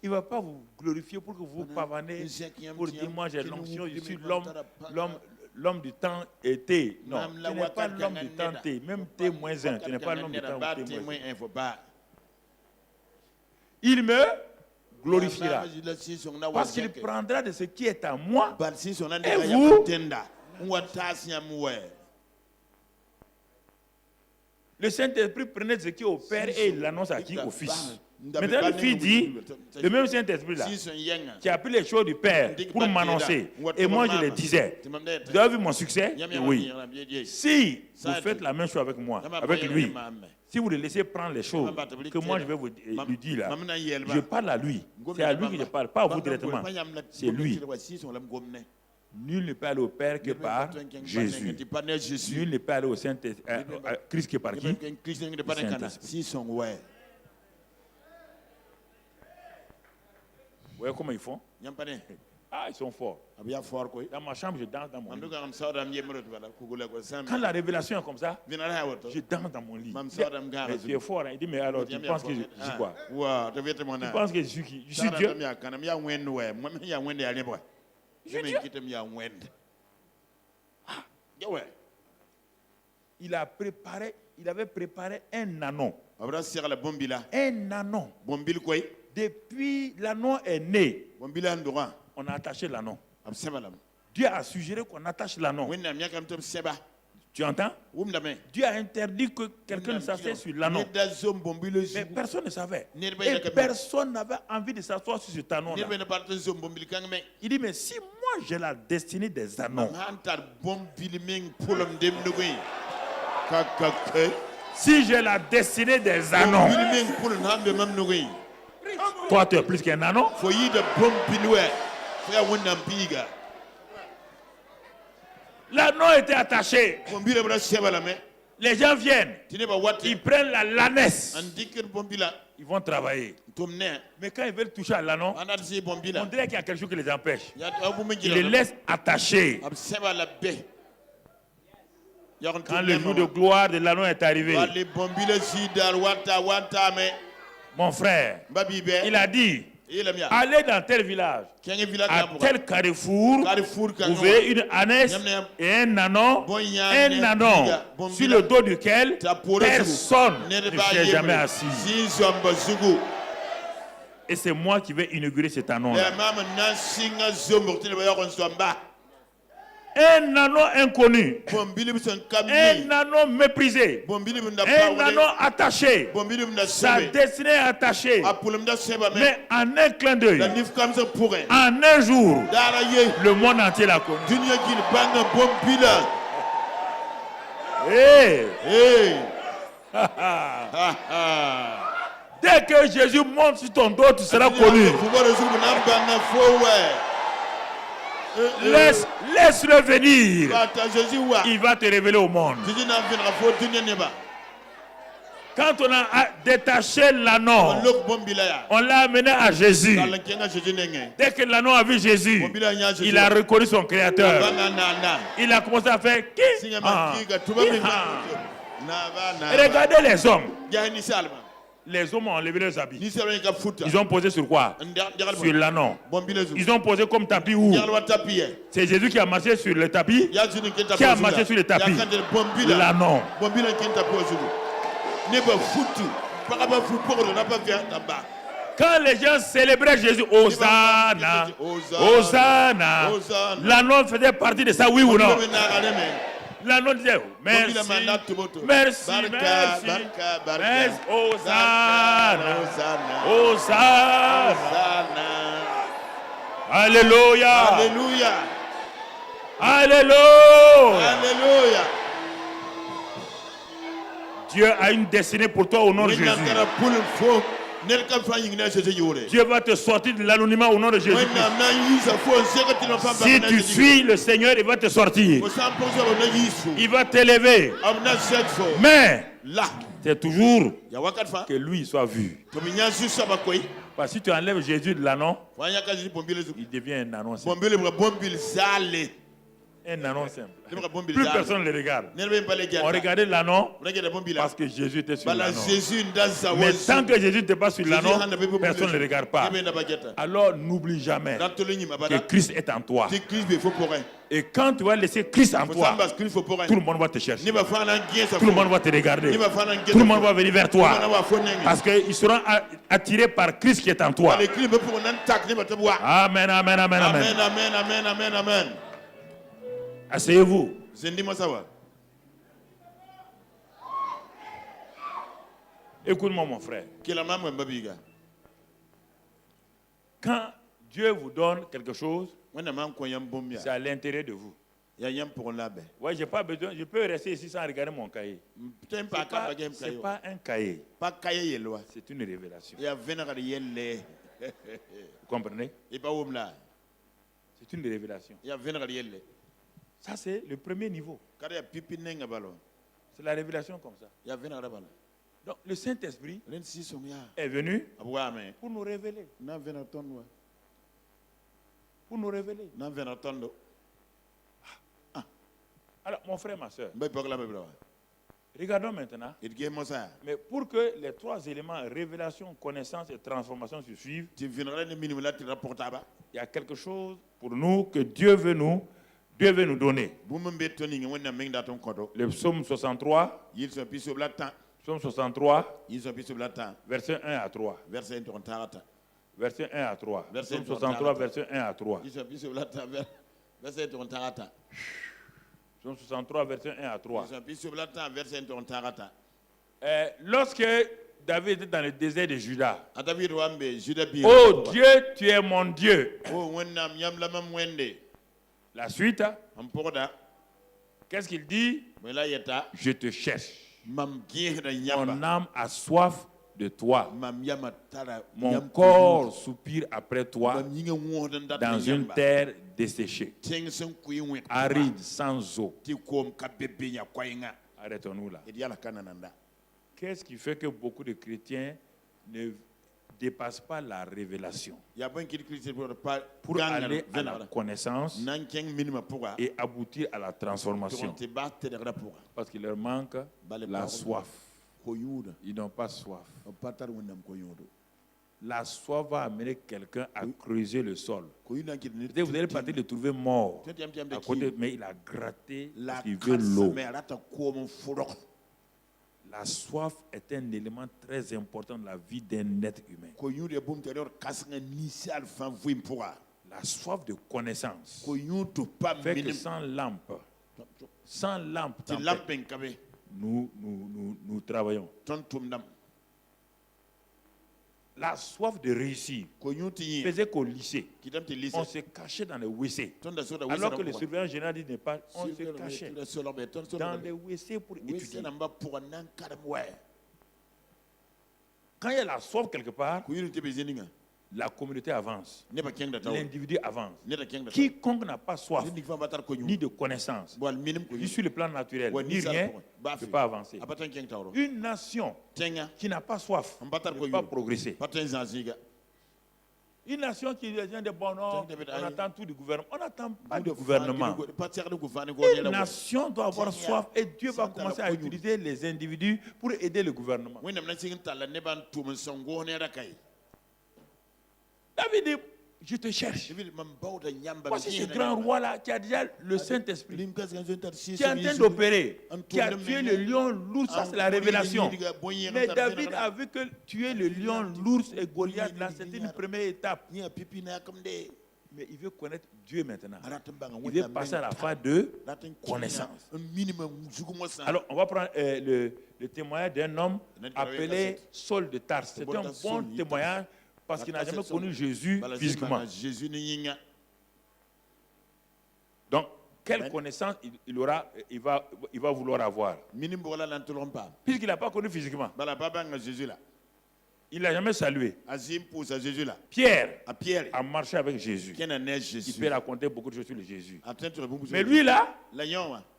il ne va pas vous glorifier pour que vous pavanez, pour dire moi j'ai l'onction, je suis l'homme du temps T. Non, tu n'es pas l'homme du temps T. Même T-1, tu n'es pas l'homme du temps T-1. Il me glorifiera. Parce qu'il prendra de ce qui est à moi et vous. Le Saint-Esprit prenait ce qui est au Père et il l'annonce à qui? Au Fils. Maintenant, le Fils dit, le même Saint-Esprit là, qui a pris les choses du Père pour m'annoncer, et moi je le disais, vous avez vu mon succès? Oui. Si vous faites la même chose avec moi, avec lui, si vous le laissez prendre les choses que moi je vais vous lui dire là, je parle à lui. C'est à lui que je parle, pas à vous directement. C'est lui. Nul ne peut aller au Père que par Jésus. Nul ne peut aller au Saint-Esprit, Christ que par qui? Saint-Esprit. Vous voyez comment ils font? Ah, ils sont forts. Dans ma chambre, je danse dans mon lit. Quand la révélation est comme ça, je danse dans mon lit. Tu es fort, hein? Il dit, mais alors, tu penses que je suis quoi? Tu penses que je suis qui? Je suis Dieu. Je suis Dieu. Il avait préparé un anon. Un anon. Depuis l'anneau est né, on a attaché l'anneau. Dieu a suggéré qu'on attache l'anneau. Tu entends? Dieu a interdit que quelqu'un ne s'assied sur l'anneau. Mais personne ne savait. Et personne n'avait envie de s'asseoir sur cet anneau-là. Il dit, mais si moi j'ai la destinée des anneaux, si j'ai la destinée des anneaux, toi, tu es plus qu'un anneau. L'anneau était attaché. Les gens viennent. Ils prennent la lanesse. Ils vont travailler. Mais quand ils veulent toucher à l'anneau, on dirait qu'il y a quelque chose qui les empêche. Ils les laissent attachés. Quand le jour de gloire de l'anneau est arrivé, mon frère, il a dit, allez dans tel village, à tel carrefour, trouvez une ânesse et un ânon sur le dos duquel personne ne s'est jamais assis. Et c'est moi qui vais inaugurer cet ânon-là. Un ânon inconnu, un ânon méprisé, un ânon attaché, sa destinée est attachée. Mais en un clin d'œil, en un jour, le monde entier l'a connu. Hey. Dès que Jésus monte sur ton dos, tu seras connu. Laisse-le venir. Il va te révéler au monde. Quand on a détaché l'anneau, on l'a amené à Jésus. Dès que l'anneau a vu Jésus, il a reconnu son Créateur. Il a commencé à faire qui? Regardez les hommes. Les hommes ont enlevé leurs habits. Ils ont posé sur quoi? Sur l'anneau. Ils ont posé comme tapis où? C'est Jésus qui a marché sur le tapis. Qui a marché sur le tapis? L'anneau. Quand les gens célébraient Jésus, Hosanna, Hosanna, l'anneau faisait partie de ça, oui ou non? L'anneau disait merci, merci, merci, merci, Hosanna, Hosanna, Alléluia, Alléluia, Alléluia. Dieu a une destinée pour toi au nom de Jésus. Dieu va te sortir de l'anonymat au nom de Jésus. Si tu suis le Seigneur, il va te sortir. Il va t'élever. Mais c'est toujours que lui soit vu. Parce que si tu enlèves Jésus de l'anneau, il devient un anneau simple. Un anneau simple. Plus personne ne le regarde. On regardait l'anneau parce que Jésus était sur l'anneau. Mais tant que Jésus n'était pas sur l'anneau, personne ne le regarde pas. Alors n'oublie jamais que Christ est en toi. Et quand tu vas laisser Christ en toi, tout le monde va te chercher. Tout le monde va te regarder. Tout le monde va venir vers toi. Parce qu'ils seront attirés par Christ qui est en toi. Amen, amen, amen, amen. Amen. Asseyez-vous. Écoute-moi, mon frère. Quand Dieu vous donne quelque chose, c'est à l'intérêt de vous. Ouais, j'ai pas besoin. Je peux rester ici sans regarder mon cahier. C'est pas un cahier. C'est une révélation. Vous comprenez? C'est une révélation. Ça, c'est le premier niveau. C'est la révélation comme ça. Donc, le Saint-Esprit est venu pour nous révéler. Pour nous révéler. Alors, mon frère, ma soeur, regardons maintenant. Mais pour que les trois éléments, révélation, connaissance et transformation se suivent, il y a quelque chose pour nous que Dieu veut nous donner. Le psaume 63, psaume 63, verset 1 à 3. Verset 1 à 3. Psaume 63, verset 1 à 3. Psaume 63, verset 1 à 3. Lorsque David était dans le désert de Juda, oh Dieu, tu es mon Dieu. La suite, qu'est-ce qu'il dit? Je te cherche. Mon âme a soif de toi. Mon corps soupire après toi dans une terre desséchée, aride, sans eau. Arrêtons-nous là. Qu'est-ce qui fait que beaucoup de chrétiens ne dépasse pas la révélation pour aller à la connaissance et aboutir à la transformation. Parce qu'il leur manque la soif. Ils n'ont pas soif. La soif va amener quelqu'un à creuser le sol. Vous allez partir le trouver mort à côté, mais il a gratté parce qu'il veut l'eau. La soif est un élément très important de la vie d'un être humain. La soif de connaissance fait que sans lampe, nous travaillons. La soif de réussir faisait qu'au lycée, on se cachait dans les WC. Alors que le surveillant général dit pas, on se cachait dans les WC pour étudier. Quand il y a la soif quelque part, la communauté avance, l'individu avance. Quiconque n'a pas soif, ni de connaissance, ni sur le plan naturel, ni rien, ne peut pas avancer. Une nation qui n'a pas soif ne peut pas progresser. Une nation qui vient de bon nom, on attend tout du gouvernement. On n'attend pas du gouvernement. Une nation doit avoir soif et Dieu va commencer à utiliser les individus pour aider le gouvernement. David dit, je te cherche. Voici ce grand roi-là qui a déjà le Saint-Esprit, qui est en train d'opérer, qui a tué le lion, l'ours. Ça, c'est la révélation. Mais David a vu que tuer le lion, l'ours et Goliath, là, c'était une première étape. Mais il veut connaître Dieu maintenant. Il veut passer à la phase de connaissance. Alors, on va prendre le témoignage d'un homme appelé Saul de Tarse. C'est un bon témoignage. Parce qu'il n'a jamais connu Jésus physiquement. Donc, quelle connaissance il va vouloir avoir? Puisqu'il n'a pas connu physiquement. Il n'a jamais salué. Pierre a marché avec Jésus. Il peut raconter beaucoup de choses sur le Jésus. Mais lui là,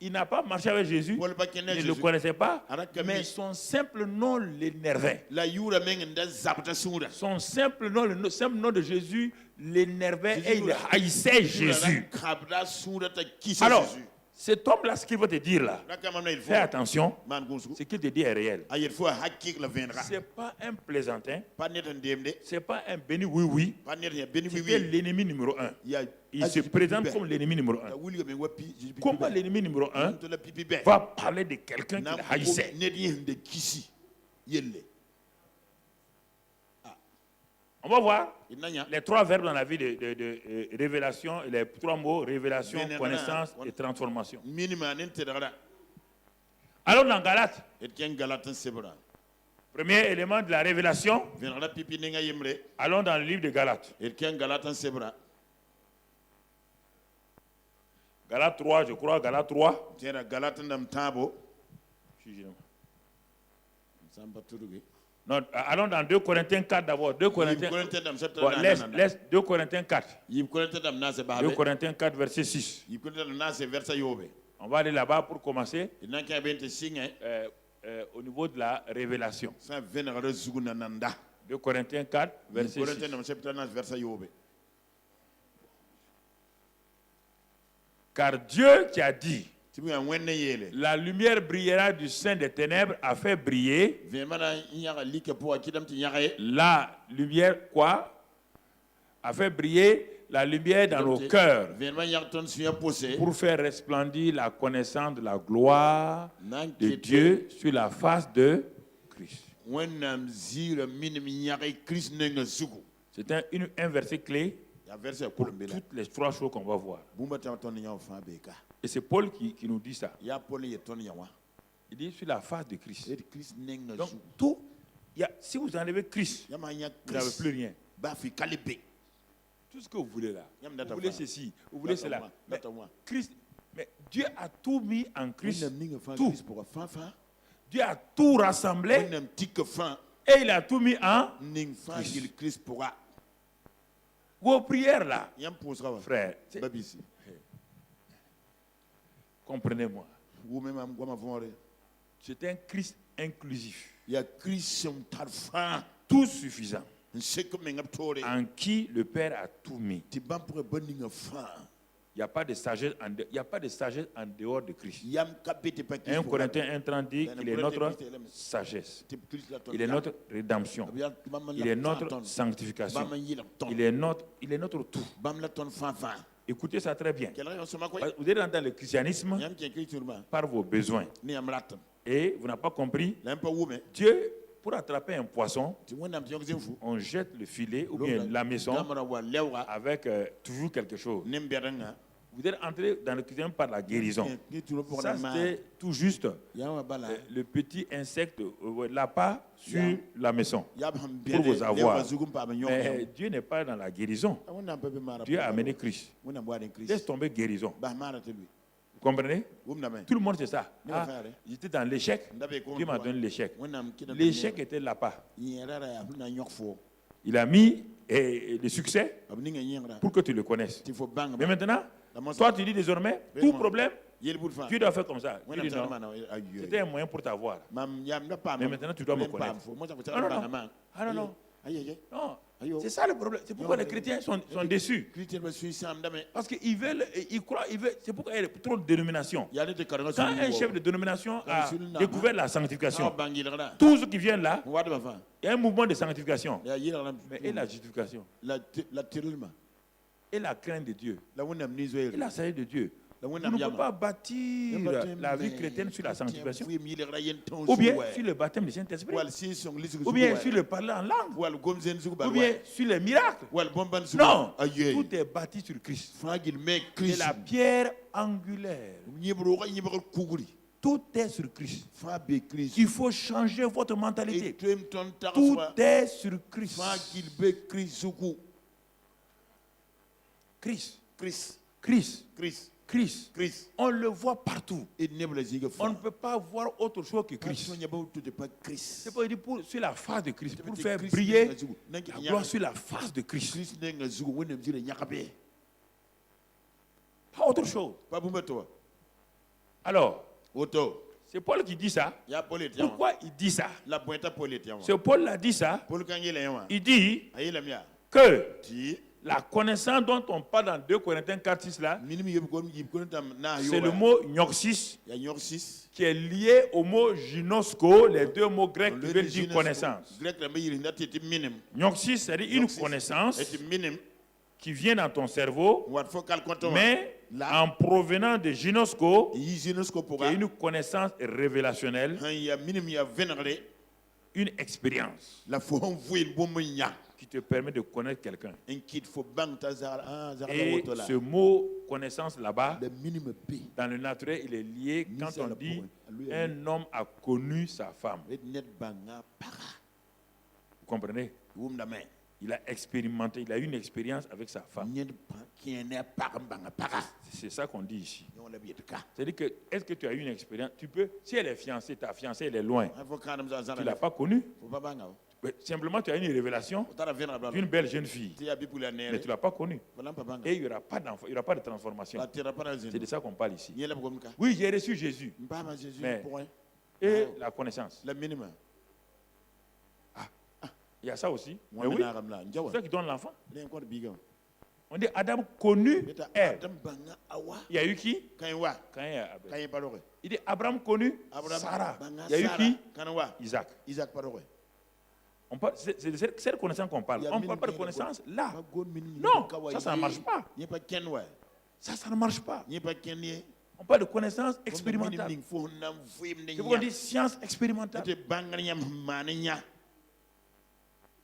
il n'a pas marché avec Jésus. Il ne le connaissait pas. Mais son simple nom l'énervait. Son simple nom, le simple nom de Jésus l'énervait et il haïssait Jésus. Alors, cet homme-là, ce qu'il va te dire là, fais attention, ce qu'il te dit est réel. Ce n'est pas un plaisantin, ce n'est pas un béni oui-oui, c'est l'ennemi numéro un. Il se présente comme l'ennemi numéro un. Comment l'ennemi numéro un va parler de quelqu'un qu'il haïssait? On va voir les trois verbes dans la vie de révélation, les trois mots, révélation, connaissance et transformation. Alors dans Galates, premier élément de la révélation, allons dans le livre de Galates. Galates 3, je crois, Galates 3. Non, allons dans 2 Corinthiens 4 d'abord. 2 Corinthiens, laisse 2 Corinthiens 4. 2 Corinthiens 4, verset 6. On va aller là-bas pour commencer au niveau de la révélation. 2 Corinthiens 4, verset 6. Car Dieu qui a dit, la lumière brillera du sein des ténèbres a fait briller. La lumière quoi? A fait briller la lumière dans nos cœurs pour faire resplendir la connaissance de la gloire de Dieu sur la face de Christ. C'est un verset clé pour toutes les trois choses qu'on va voir. Et c'est Paul qui nous dit ça. Il dit sur la face de Christ. Donc, tout, si vous enlevez Christ, vous n'avez plus rien. Tout ce que vous voulez là. Vous voulez ceci, vous voulez cela. Mais Christ, mais Dieu a tout mis en Christ. Tout. Dieu a tout rassemblé. Et il a tout mis en Christ. Vos prières là, frère, comprenez-moi. C'est un Christ inclusif. Tout suffisant. en qui le Père a tout mis. Il n'y a pas de sagesse en dehors de Christ. 1 Corinthiens 1:30 dit qu'il est notre sagesse. Il est notre rédemption. Il est notre sanctification. Il est notre tout. Écoutez ça très bien. Vous êtes dans le christianisme par vos besoins. Et vous n'avez pas compris. Dieu, pour attraper un poisson, on jette le filet ou bien la maison avec toujours quelque chose. Vous êtes entré dans le christianisme par la guérison. Ça, c'était tout juste le petit insecte, l'appât sur la maison pour vous avoir. Mais Dieu n'est pas dans la guérison. Dieu a amené Christ. Laisse tomber guérison. Vous comprenez? Tout le monde sait ça. Ah, j'étais dans l'échec. Dieu m'a donné l'échec. L'échec était l'appât. Il a mis le succès pour que tu le connaisses. Mais maintenant, toi tu dis désormais, tout problème, Dieu doit faire comme ça. C'était un moyen pour t'avoir. Mais maintenant tu dois me connaître. Ah non. Non, c'est ça le problème. C'est pourquoi les chrétiens sont déçus. Parce qu'ils veulent, ils croient, c'est pourquoi il y a trop de dénominations. Quand un chef de dénomination a découvert la sanctification, tous ceux qui viennent là, il y a un mouvement de sanctification. Mais et la justification? Et la crainte de Dieu? Et la sagesse de Dieu? Vous ne pouvez pas bâtir la vie chrétienne sur la sanctification, ou bien sur le baptême du Saint-Esprit, ou bien sur le parler en langue, ou bien sur les miracles. Non, tout est bâti sur Christ. C'est la pierre angulaire. Tout est sur Christ. Il faut changer votre mentalité. Tout est sur Christ. Christ. On le voit partout. On ne peut pas voir autre chose que Christ. C'est pour dire sur la face de Christ, pour faire briller la gloire sur la face de Christ. Pas autre chose. Alors, c'est Paul qui dit ça. Pourquoi il dit ça? C'est Paul a dit ça. Il dit que la connaissance dont on parle dans 2 Corinthiens 4:6 là, c'est le mot gnosis qui est lié au mot ginosko, les deux mots grecs qui veulent dire connaissance. Gnosis, c'est-à-dire une connaissance qui vient dans ton cerveau, mais en provenant de ginosko, qui est une connaissance révélationnelle, une expérience qui te permet de connaître quelqu'un. Et ce mot connaissance là-bas, dans le naturel, il est lié quand on dit un homme a connu sa femme. Vous comprenez? Il a expérimenté, il a eu une expérience avec sa femme. C'est ça qu'on dit ici. C'est-à-dire que, est-ce que tu as eu une expérience? Tu peux, si elle est fiancée, ta fiancée, elle est loin. Tu ne l'as pas connue. Simplement, tu as une révélation d'une belle jeune fille, mais tu ne l'as pas connue. Et il n'y aura pas d'enfant, il n'y aura pas de transformation. C'est de ça qu'on parle ici. Oui, j'ai reçu Jésus. Mais, et la connaissance. Il y a ça aussi. Mais oui, c'est ça qui donne l'enfant. On dit Adam connu Ève. Il y a eu qui? Caïn et Abel. Il dit Abraham connu Sarah. Il y a eu qui? Isaac. C'est de cette connaissance qu'on parle. On ne parle pas de connaissance là. Non, ça ne marche pas. Ça ne marche pas. On parle de connaissance expérimentale. C'est pourquoi on dit science expérimentale.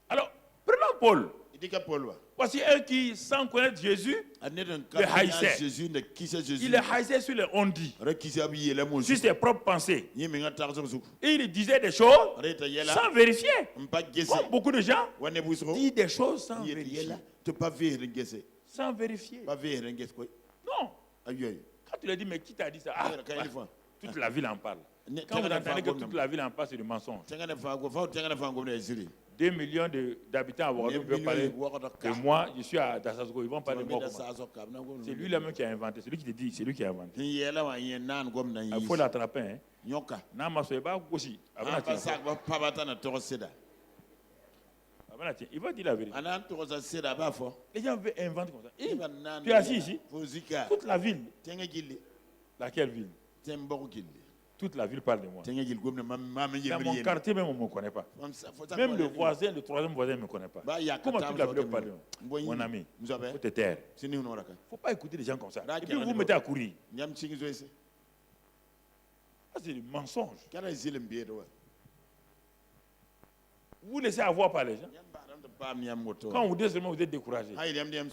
Alors, prenons Paul. Voici un qui, sans connaître Jésus, le haïssait. Il le haïssait sur les on-dit, sur ses propres pensées. Et il disait des choses sans vérifier. Comme beaucoup de gens disent des choses sans vérifier. Sans vérifier. Non. Quand tu lui dis, mais qui t'a dit ça? Ah, toute la ville en parle. Quand vous entendez que toute la ville en parle, c'est du mensonge. 2 millions d'habitants à Ouagadougou peuvent parler de moi, je suis à Dassasgo, ils vont parler de moi. C'est lui là-même qui a inventé, c'est lui qui te dit, c'est lui qui a inventé. Il faut l'attraper. Hein. Il va dire la vérité. Les gens inventent comme ça. Tu es assis ici. Toute la ville. Laquelle ville? Toute la ville parle de moi. Dans mon quartier, même on ne me connaît pas. Même le voisin, le troisième voisin ne me connaît pas. Comment toute la ville parle de moi? Mon ami, il faut te taire. Il ne faut pas écouter des gens comme ça. Et puis vous mettez à courir. C'est du mensonge. Vous laissez avoir par les gens. Quand vous dites seulement, vous êtes découragé. Il n'y a même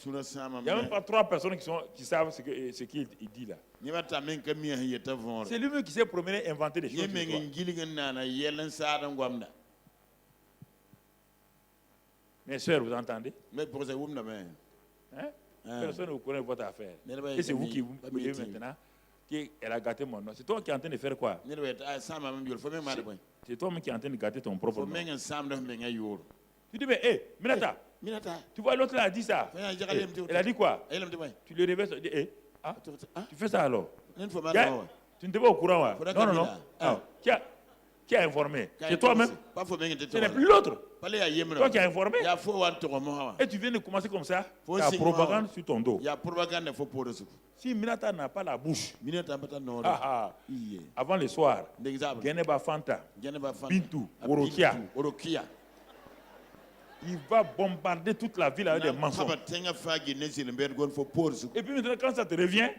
pas 3 personnes qui savent ce qu'il dit là. C'est lui-même qui s'est promené et inventé des choses. Mes soeurs, vous entendez? Hein? Personne ne vous connaît votre affaire. Et c'est vous qui vous voyez maintenant qu'elle a gâté mon nom. C'est toi qui es en train de faire quoi? C'est toi-même qui es en train de gâter ton propre nom. Tu dis, mais hé, Minata, tu vois l'autre là a dit ça. Elle a dit quoi? Tu le réveilles, tu dis, tu fais ça alors? Tu n'étais pas au courant? Non. Qui a informé? C'est toi-même? Ce n'est plus l'autre. Toi qui as informé. Et tu viens de commencer comme ça. La propagande sur ton dos. Si Minata n'a pas la bouche, avant le soir, Geneba Fanta, Bintou, Orokia, il va bombarder toute la ville avec des mensonges. Et puis maintenant, quand ça te revient,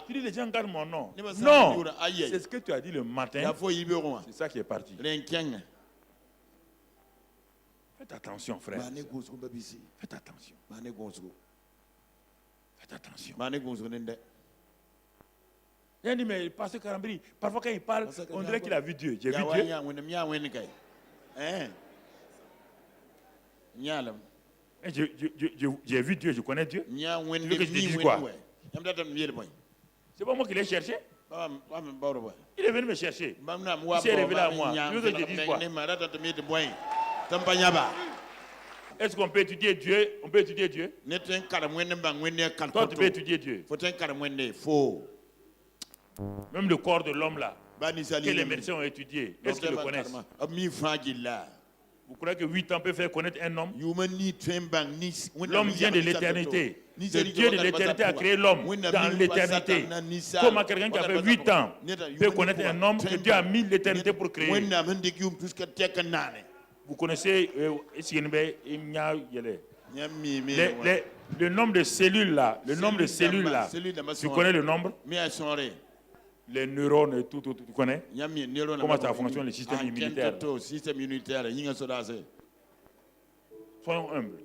tu dis les gens gardent mon nom. Non, c'est ce que tu as dit le matin. C'est ça qui est parti. Faites attention, frère. Faites attention. Faites attention. Il a dit, mais Pasteur Karambri, parfois quand il parle, on dirait qu'il a vu Dieu. J'ai vu Dieu. J'ai vu Dieu, je connais Dieu. Tu veux que je te dise quoi? C'est pas moi qui l'ai cherché. Il est venu me chercher. Il s'est révélé à moi. Tu veux que je te dise quoi? Est-ce qu'on peut étudier Dieu? On peut étudier Dieu? Toi, tu peux étudier Dieu. Même le corps de l'homme là, que les médecins ont étudié, est-ce qu'ils le connaissent? Vous croyez que 8 ans peut faire connaître un homme? L'homme vient de l'éternité. Le Dieu de l'éternité a créé l'homme dans l'éternité. Comment quelqu'un qui a fait 8 ans peut connaître un homme que Dieu a mis l'éternité pour créer? Vous connaissez le nombre de cellules là, tu connais le nombre? Les neurones et tout, tu connais? Comment ça fonctionne le système immunitaire? Soyons humbles.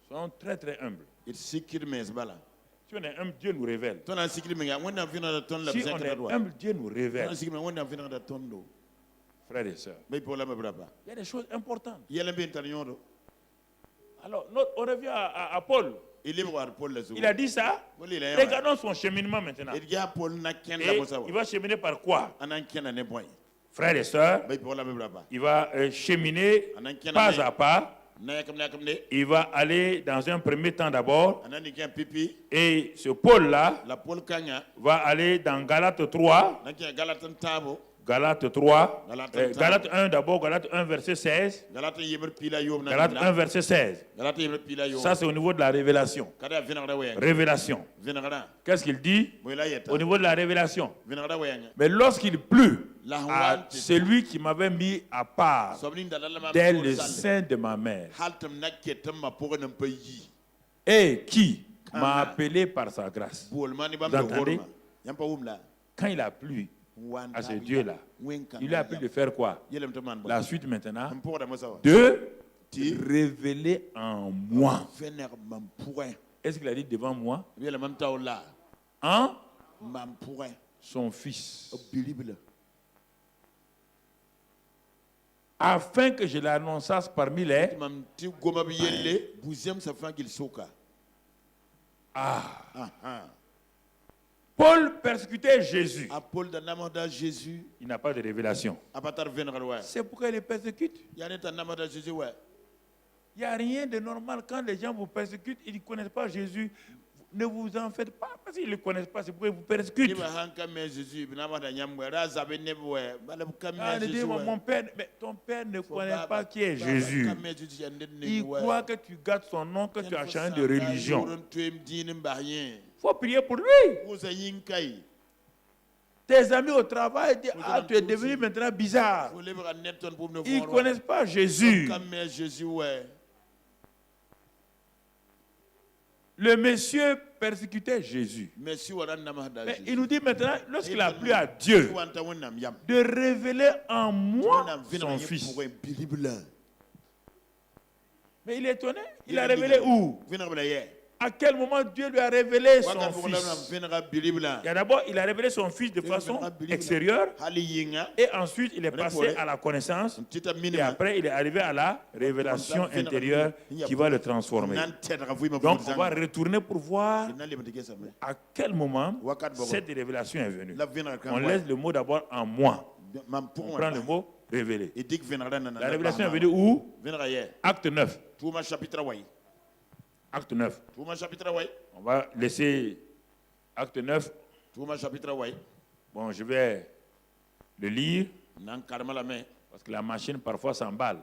Soyons très très humbles. Si on est humble, Dieu nous révèle. Si on est humble, Dieu nous révèle. Frères et sœurs, il y a des choses importantes. Alors, on revient à Paul. Il a dit ça. Regardons son cheminement maintenant. Et il va cheminer par quoi? Frères et sœurs, il va cheminer pas à pas. Il va aller dans un premier temps d'abord. Et ce Paul-là va aller dans Galates 3. Galates 3, Galates 1 d'abord, Galates 1 verset 16. Galates 1 verset 16. Ça c'est au niveau de la révélation. Révélation. Qu'est-ce qu'il dit? Au niveau de la révélation. Mais lorsqu'il plut à celui qui m'avait mis à part dès le sein de ma mère et qui m'a appelé par sa grâce. Vous entendez? Quand il a plu à ce Dieu-là, il a appris de faire quoi? La suite maintenant, de révéler en moi. Est-ce qu'il a dit devant moi? En son fils. Afin que je l'annonçasse parmi les... Paul persécutait Jésus. Il n'a pas de révélation. C'est pourquoi il les persécute. Il n'y a rien de normal quand les gens vous persécutent, ils ne connaissent pas Jésus. ne vous en faites pas, parce qu'ils ne le connaissent pas, c'est pourquoi ils vous persécutent. Mon père, mais ton père ne connaît pas qui est Jésus. Il croit que tu gardes son nom, que tu as changé de religion. Il faut prier pour lui. Tes amis au travail disent, ah, tu es devenu maintenant bizarre. Ils ne connaissent pas Jésus. Le monsieur persécutait Jésus. Mais il nous dit maintenant, lorsqu'il a plu à Dieu de révéler en moi son fils. Mais il est étonné. Il a révélé où? À quel moment Dieu lui a révélé son fils? D'abord, il a révélé son fils de façon extérieure. Et ensuite, il est passé à la connaissance. Et après, il est arrivé à la révélation intérieure qui va le transformer. Donc, on va retourner pour voir à quel moment cette révélation est venue. On laisse le mot d'abord en moi. On prend le mot révélé. La révélation est venue où? Acte 9. Acte 9. On va laisser Acte 9. Bon, je vais le lire. Parce que la machine parfois s'emballe.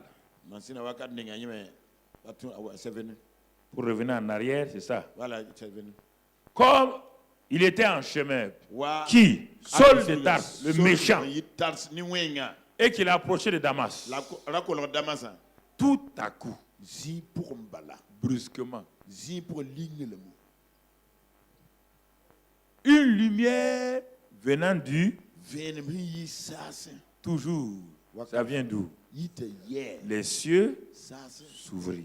Pour revenir en arrière, c'est ça. Comme il était en chemin, qui? Saul de Tarse, le méchant, et qu'il a approché de Damas. Tout à coup, brusquement, une lumière venant du toujours, ça vient d'où? Les cieux s'ouvrirent.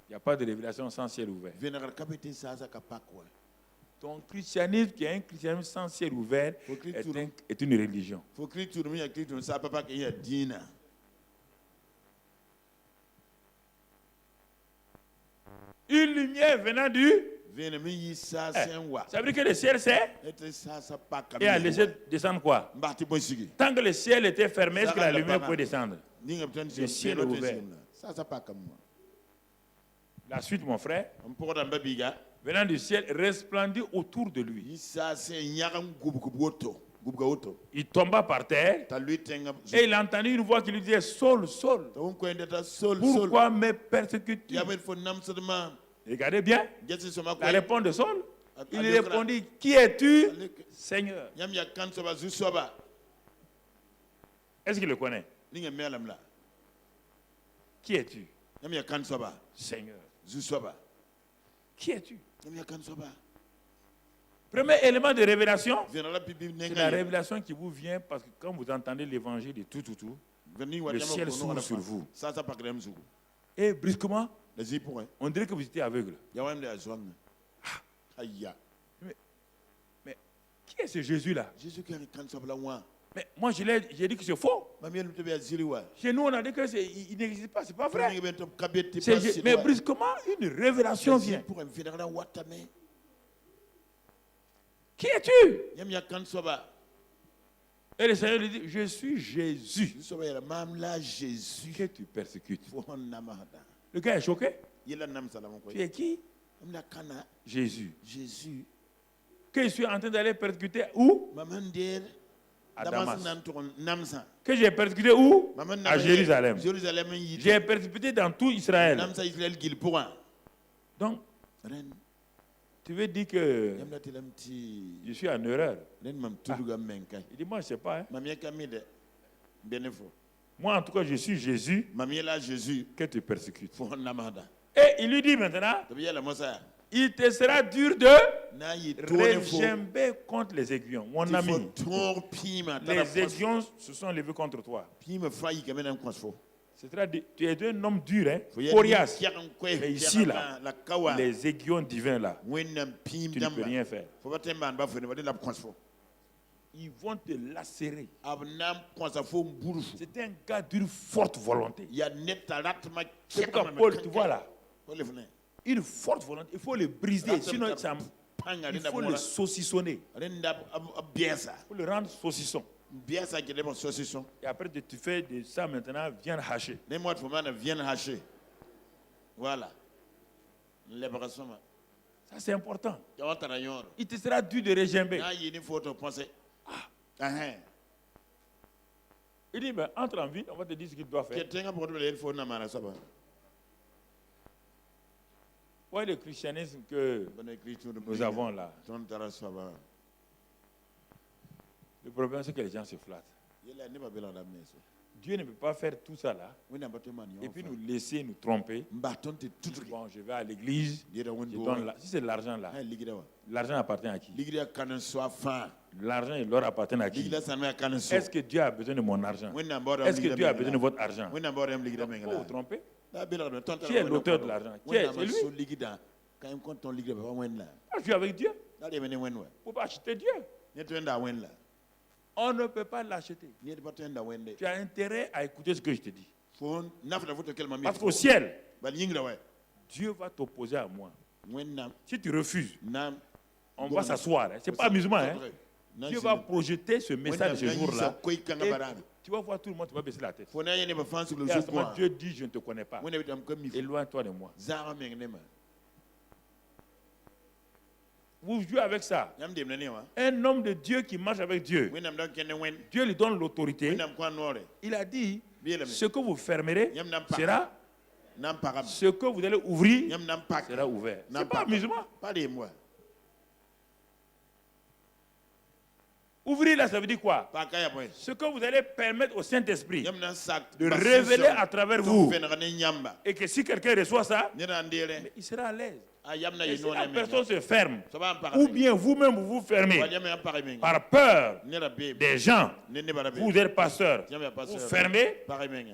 Il n'y a pas de révélation sans ciel ouvert. Ton christianisme, qui est un christianisme sans ciel ouvert, est une religion. Une lumière venant du... Ça veut dire que le ciel s'est... Et a laissé descendre quoi? Tant que le ciel était fermé, est-ce que la lumière pouvait descendre? Le ciel est ouvert. La suite, mon frère, venant du ciel, resplendit autour de lui. Il tomba par terre et il entendit une voix qui lui disait, Saul, Saul, pourquoi me persécutes-tu? Regardez bien la réponse de Saul. Il répondit, qui es-tu, Seigneur? Est-ce qu'il le connaît? Qui es-tu, Seigneur? Qui es-tu? Premier élément de révélation, c'est la révélation qui vous vient parce que quand vous entendez l'évangile et tout, le ciel s'ouvre sur vous. Et brusquement, on dirait que vous étiez aveugle. Mais qui est ce Jésus-là? Mais moi, j'ai dit que c'est faux. Chez nous, on a dit qu'il n'existe pas, c'est pas vrai. Mais brusquement, une révélation vient. Qui es-tu? Et le Seigneur lui dit, je suis Jésus que tu persécutes. Le gars est choqué. Tu es qui? Jésus. Que je suis en train d'aller persécuter où? À Damas. Que j'ai persécuté où? À Jérusalem. J'ai persécuté dans tout Israël. Donc, tu veux dire que je suis en erreur? Il dit, moi je ne sais pas. Moi en tout cas, je suis Jésus que tu persécutes. Et il lui dit maintenant, il te sera dur de regimber contre les aiguillons. Mon ami, les aiguillons se sont levés contre toi. C'est-à-dire, tu es un homme dur, hein, coriace. Mais ici, là, les aiguillons divins, là, tu ne peux rien faire. Ils vont te lacérer. C'est un gars d'une forte volonté. C'est pourquoi Paul, tu vois là, une forte volonté, il faut le briser, sinon il faut le saucissonner. Il faut le rendre saucisson. Et après, tu fais de ça maintenant viande hachée. Voilà. Ça, c'est important. Il te sera dû de régimber. Il dit, ben, entre en ville, on va te dire ce qu'il doit faire. Ouais, le christianisme que nous avons là. Le problème, c'est que les gens se flattent. Dieu ne peut pas faire tout ça là et puis nous laisser nous tromper. Bon, je vais à l'église, je donne là. Si c'est l'argent là, l'argent appartient à qui? L'argent, il leur appartient à qui? Est-ce que Dieu a besoin de mon argent? Est-ce que Dieu a besoin de votre argent? Vous vous trompez? Qui est l'auteur de l'argent? Qui est? C'est lui. Je suis avec Dieu. Vous ne pouvez pas acheter Dieu. On ne peut pas l'acheter. Tu as intérêt à écouter ce que je te dis. Parce qu'au ciel, Dieu va t'opposer à moi. Si tu refuses, on va s'asseoir. Ce n'est pas amusement. Hein? Dieu va projeter ce message de ce jour-là. Tu vas voir tout le monde, tu vas baisser la tête. Et à ce moment, Dieu dit, je ne te connais pas. Éloigne-toi de moi. Vous jouez avec ça. Un homme de Dieu qui marche avec Dieu, Dieu lui donne l'autorité. Il a dit, ce que vous fermerez sera, ce que vous allez ouvrir sera ouvert. Ce n'est pas amusement. Ouvrir là, ça veut dire quoi? Ce que vous allez permettre au Saint-Esprit de révéler à travers vous. Et que si quelqu'un reçoit ça, mais il sera à l'aise. Et si la personne se ferme, ou bien vous-même vous vous fermez par peur des gens, vous êtes pasteur, vous fermez,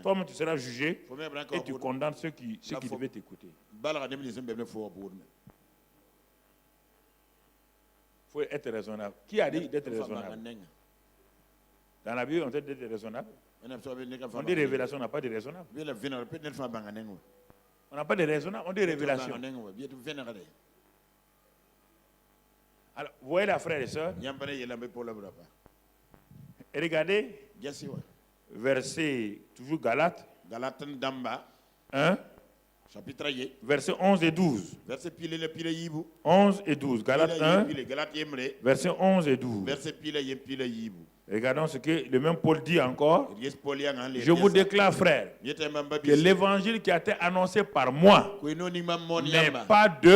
toi-même tu seras jugé et tu condamnes ceux qui devaient t'écouter. Il faut être raisonnable. Qui a dit d'être raisonnable? Dans la Bible, on dit d'être raisonnable. On dit révélation, on n'a pas de raisonnable. On n'a pas de raisonnable, on dit révélation. Alors, vous voyez là, frères et sœurs, et regardez, verset, toujours Galates, 1, verset 11 et 12. 11 et 12, Galates 1, verset 11 et 12. Regardons ce que le même Paul dit encore. Je vous déclare, frère, que l'évangile qui a été annoncé par moi n'est pas de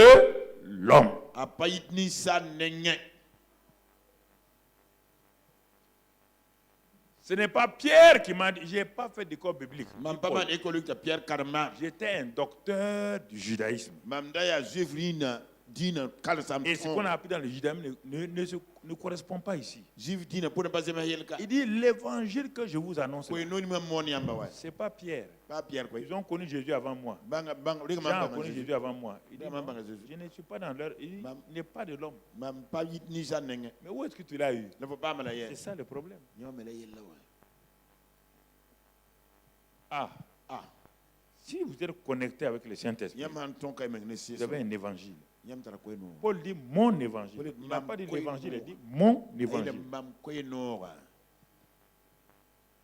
l'homme. Ce n'est pas Pierre qui m'a dit, je n'ai pas fait d'école biblique. J'étais un docteur du judaïsme. Et ce qu'on a appris dans le judaïsme ne correspond pas ici. Il dit l'évangile que je vous annonce, ce n'est pas Pierre. Ils ont connu Jésus avant moi. Jean a connu Jésus avant moi. Il dit, je ne suis pas dans leur... Il n'est pas de l'homme. Mais où est-ce que tu l'as eu? C'est ça le problème. Si vous êtes connecté avec le Saint-Esprit, vous avez un évangile. Paul dit mon évangile. Il n'a pas dit l'évangile, il dit mon évangile.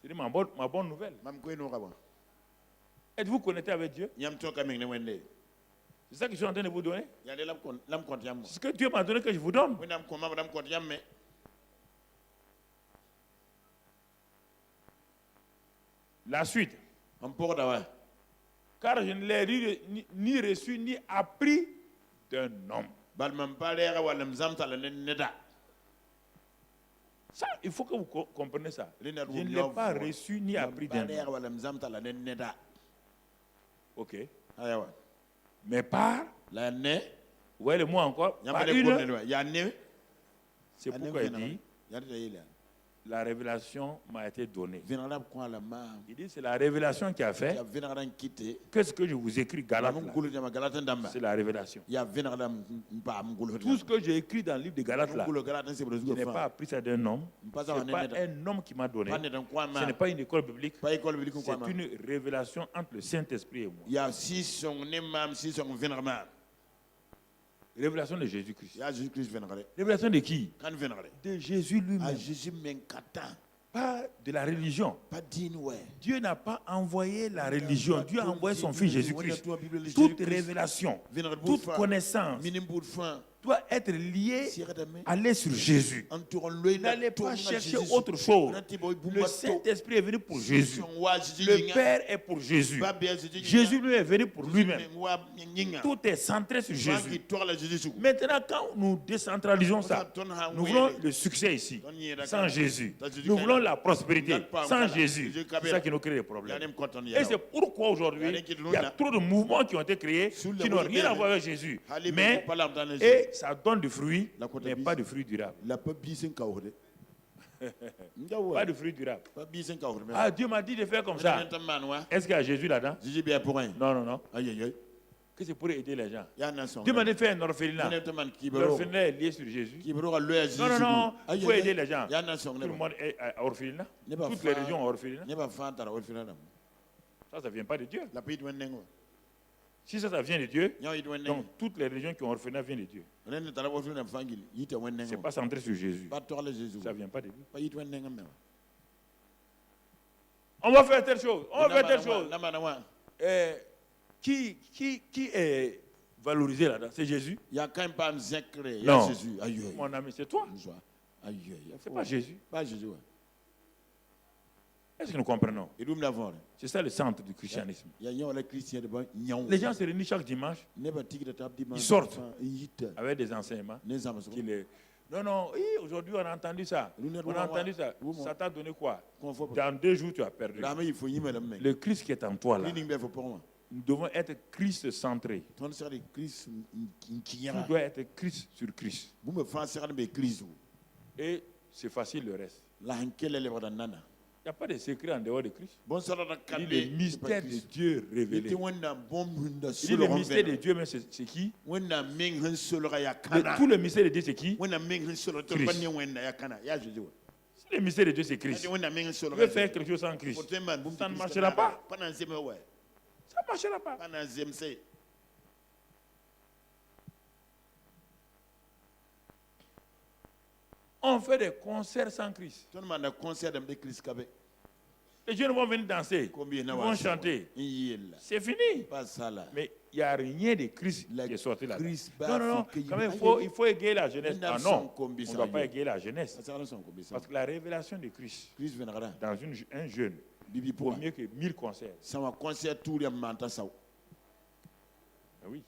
C'est ma bonne nouvelle. Êtes-vous connecté avec Dieu? C'est ça que je suis en train de vous donner. C'est ce que Dieu m'a donné que je vous donne. La suite. Car je ne l'ai ni reçu ni appris d'un homme. Ça, il faut que vous compreniez ça. Je ne l'ai pas reçu ni appris d'un homme. Ok. Mais par, vous voyez le mot encore, par une, c'est pourquoi il dit, la révélation m'a été donnée. Il dit, c'est la révélation qui a fait que ce que je vous écris, Galates, c'est la révélation. Tout ce que j'ai écrit dans le livre de Galates, là, je n'ai pas appris ça d'un homme. Ce n'est pas un homme qui m'a donné. Ce n'est pas une école biblique. C'est une révélation entre le Saint-Esprit et moi. Révélation de Jésus-Christ. Révélation de qui? De Jésus lui-même. pas de la religion. Dieu n'a pas envoyé la religion. Dieu a envoyé son Fils Jésus-Christ. Toute révélation, toute connaissance doit être liée, aller sur Jésus. N'allez pas chercher autre chose. Le Saint-Esprit est venu pour Jésus. Le Père est pour Jésus. Jésus lui est venu pour lui-même. Tout est centré sur Jésus. Maintenant, quand nous décentralisons ça, nous voulons le succès ici, sans Jésus. Nous voulons la prospérité, sans Jésus. C'est ça qui nous crée des problèmes. Et c'est pourquoi aujourd'hui, il y a trop de mouvements qui ont été créés qui n'ont rien à voir avec Jésus. Mais, et ça donne du fruit, mais pas de fruit durable. Pas de fruit durable. Ah, Dieu m'a dit de faire comme ça. Est-ce qu'il y a Jésus là-dedans? Non, non, non. Que c'est pour aider les gens. Dieu m'a dit de faire un orphelinat. L'orphelinat est lié sur Jésus. Non, non, non. Il faut aider les gens. Tout le monde est à orphelinat. Toutes les régions ont orphelinat. Ça ne vient pas de Dieu. Si ça vient de Dieu, donc toutes les régions qui ont orphelinat viennent de Dieu. Ce n'est pas centré sur Jésus. Ça ne vient pas de Dieu. On va faire telle chose. On va faire telle chose. Qui est valorisé là-dedans? C'est Jésus? Non. Mon ami, c'est toi. C'est pas Jésus. Est-ce que nous comprenons? C'est ça le centre du christianisme. Les gens se réunissent chaque dimanche. Ils sortent avec des enseignements. Non, non, aujourd'hui on a entendu ça. On a entendu ça. Ça t'a donné quoi? Dans 2 jours, tu as perdu. Le Christ qui est en toi là. Nous devons être Christ centré. Tout doit être Christ sur Christ. Et c'est facile le reste. Il n'y a pas de secret en dehors de Christ. Il est le mystère de Dieu révélé. Il le mystère de Dieu, mais c'est qui? Tout le mystère de Dieu, c'est qui? Christ. Si le mystère de Dieu, c'est Christ, tu veux faire quelque chose sans Christ, ça ne marchera pas. Ça ne marchera pas. On fait des concerts sans Christ. Les jeunes vont venir danser, ils vont chanter. C'est fini. Mais il n'y a rien de Christ qui est sorti là. Non, non, non. Quand même, il faut égayer la jeunesse. Ah non, on ne doit pas égayer la jeunesse. Parce que la révélation de Christ dans un jeune vaut mieux que 1000 concerts. Ah oui.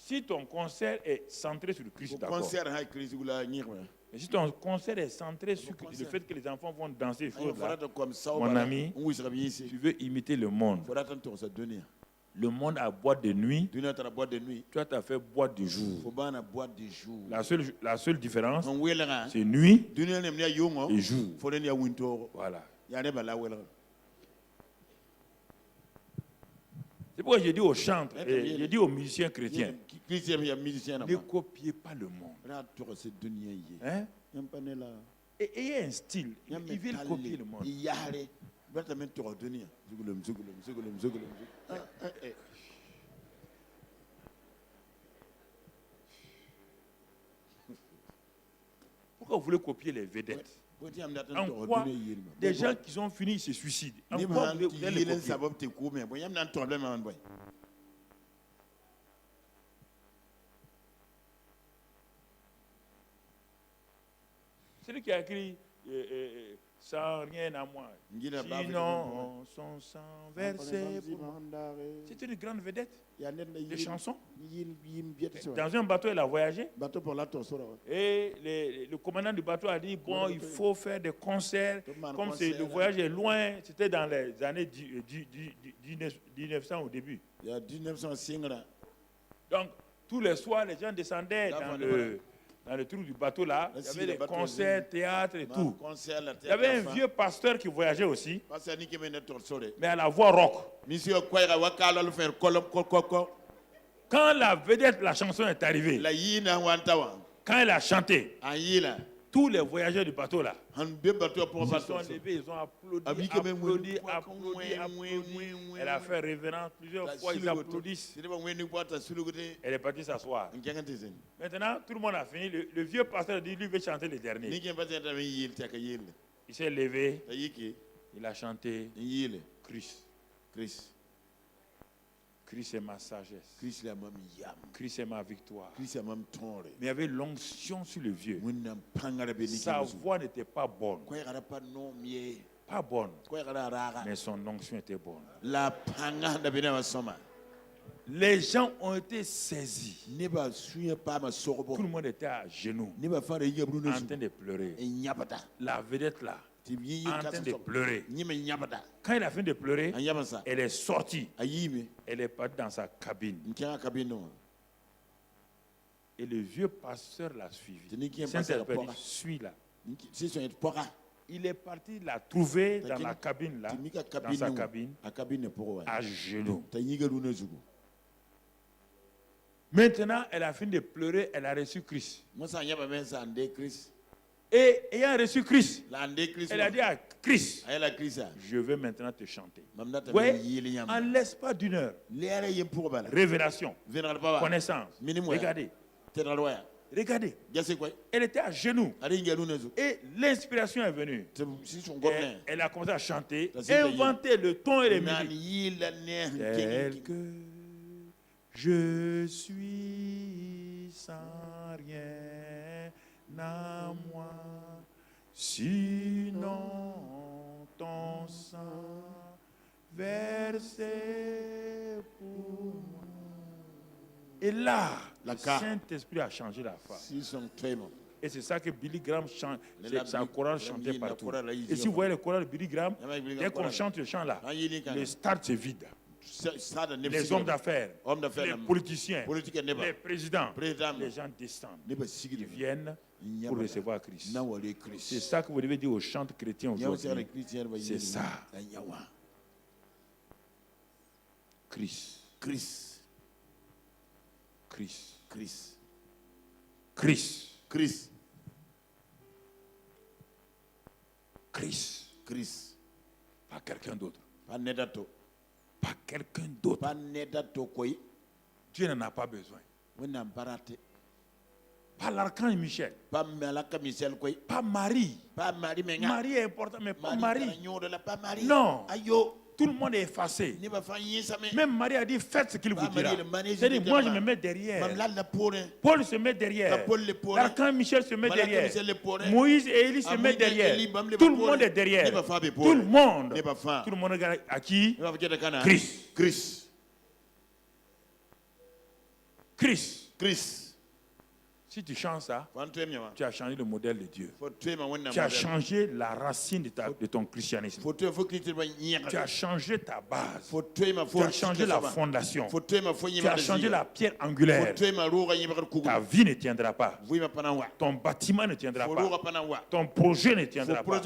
Si ton concert est centré sur Christ, d'accord. Mais si ton concert est centré sur le fait que les enfants vont danser, mon ami, tu veux imiter le monde. Le monde a boîte de nuit. Toi, tu as fait boîte de jour. La seule différence, c'est nuit et jour. Voilà. C'est pourquoi j'ai dit aux chantres, j'ai dit aux musiciens chrétiens, ne copiez pas le monde. Hein? Et ayez un style. Ils veulent copier le monde. Pourquoi vous voulez copier les vedettes? En quoi des gens qui sont finis se suicident? En quoi vous voulez les copier? Celui qui a écrit sans rien à moi, sinon son sang versé. C'est une grande vedette de chansons. Dans un bateau, elle a voyagé. Et le commandant du bateau a dit, bon, il faut faire des concerts. Comme le voyage est loin, c'était dans les années 1900 au début. Donc, tous les soirs, les gens descendaient dans le trou du bateau là, il y avait des concerts, théâtre et tout. Il y avait un vieux pasteur qui voyageait aussi, mais à la voix rock. Quand la vedette, la chanson est arrivée, quand elle a chanté, Tous les voyageurs du bateau là, ils se sont levés, ils ont applaudi. Elle a fait révérence plusieurs fois, ils applaudissent. Elle est partie s'asseoir. Maintenant, tout le monde a fini. Le vieux pasteur dit, lui veut chanter le dernier. Il s'est levé, il a chanté Christ. Christ est ma sagesse. Christ est ma victoire. Mais il y avait l'onction sur le vieux. Sa voix n'était pas bonne. Pas bonne. Mais son onction était bonne. Les gens ont été saisis. Tout le monde était à genoux, en train de pleurer. La vedette là, en train de pleurer. Quand il a fini de pleurer, elle est sortie. Elle est partie dans sa cabine. Et le vieux pasteur l'a suivi. Saint-Esprit dit, suis-la. Il est parti la trouver dans la cabine là, dans sa cabine, à genoux. Maintenant, elle a fini de pleurer, elle a reçu Christ. Et ayant reçu Christ, elle a dit à Christ, je vais maintenant te chanter. Oui, en l'espace d'une heure, révélation, connaissance. Regardez. Regardez. Elle était à genoux. Et l'inspiration est venue. Elle a commencé à chanter, inventer le ton et les musiques. Tel que je suis sans rien à moi, sinon ton sang versé pour moi. Et là, le Saint-Esprit a changé la face. Et c'est ça que Billy Graham chante. C'est un choral chanté partout. Et si vous voyez le choral de Billy Graham, dès qu'on chante le chant là, le stade se vide. Les hommes d'affaires, les politiciens, les présidents, les gens descendent. Ils viennent pour recevoir Christ. C'est ça que vous devez dire aux chants chrétiens aujourd'hui. C'est ça. Christ. Christ. Christ. Christ. Christ. Christ. Christ. Christ. Pas quelqu'un d'autre. Pas quelqu'un d'autre. Dieu n'en a pas besoin. Pas l'archange Michel. Pas Marie. Marie est important, mais pas Marie. Non. Tout le monde est effacé. Même Marie a dit, faites ce qu'il vous dira. C'est-à-dire, moi je me mets derrière. Paul se met derrière. L'archange Michel se met derrière. Moïse et Élie se mettent derrière. Tout le monde est derrière. Tout le monde. Tout le monde regarde à qui? Christ. Christ. Christ. Christ. Si tu changes ça, tu as changé le modèle de Dieu. Tu as changé la racine de ton christianisme. Tu as changé ta base. Tu as changé la fondation. Tu as changé la pierre angulaire. Ta vie ne tiendra pas. Ton bâtiment ne tiendra pas. Ton projet ne tiendra pas.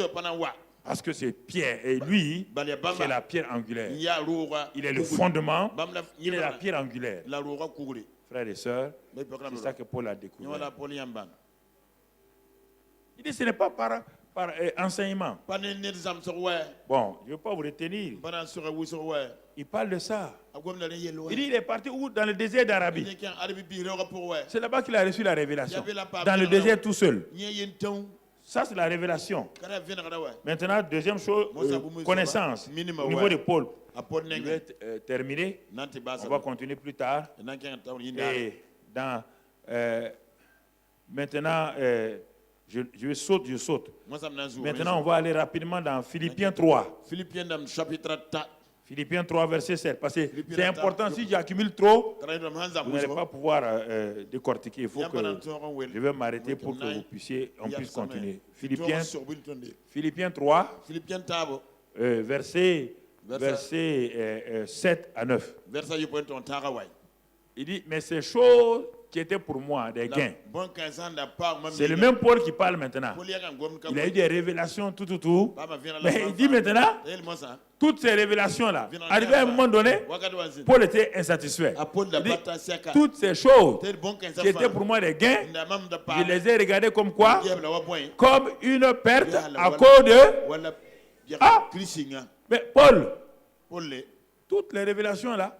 Parce que c'est Pierre et lui, c'est la pierre angulaire. Il est le fondement, il est la pierre angulaire. Frères et sœurs, c'est ça que Paul a découvert. Il dit ce n'est pas par enseignement. Bon, je ne veux pas vous retenir. Il parle de ça. Il dit il est parti où? Dans le désert d'Arabie. C'est là-bas qu'il a reçu la révélation. Dans le désert tout seul. Ça, c'est la révélation. Maintenant, deuxième chose, connaissance. Au niveau de Paul. Je vais terminer. On va continuer plus tard. Et dans, maintenant, je saute. Maintenant, on va aller rapidement dans Philippiens 3. Philippiens 3, verset 7. Parce que c'est important, si j'accumule trop, vous n'allez pas pouvoir décortiquer. Il faut que je vais m'arrêter pour que on puisse continuer. Philippiens 3, verset 7 à 9. Il dit, mais ces choses qui étaient pour moi des gains. C'est le même Paul qui parle maintenant. Il a eu des révélations, tout. Mais il dit maintenant, toutes ces révélations-là, arrivé à un moment donné, Paul était insatisfait. Il dit, toutes ces choses qui étaient pour moi des gains, je les ai regardées comme quoi? Comme une perte à cause de... Ah! Mais Paul, toutes les révélations là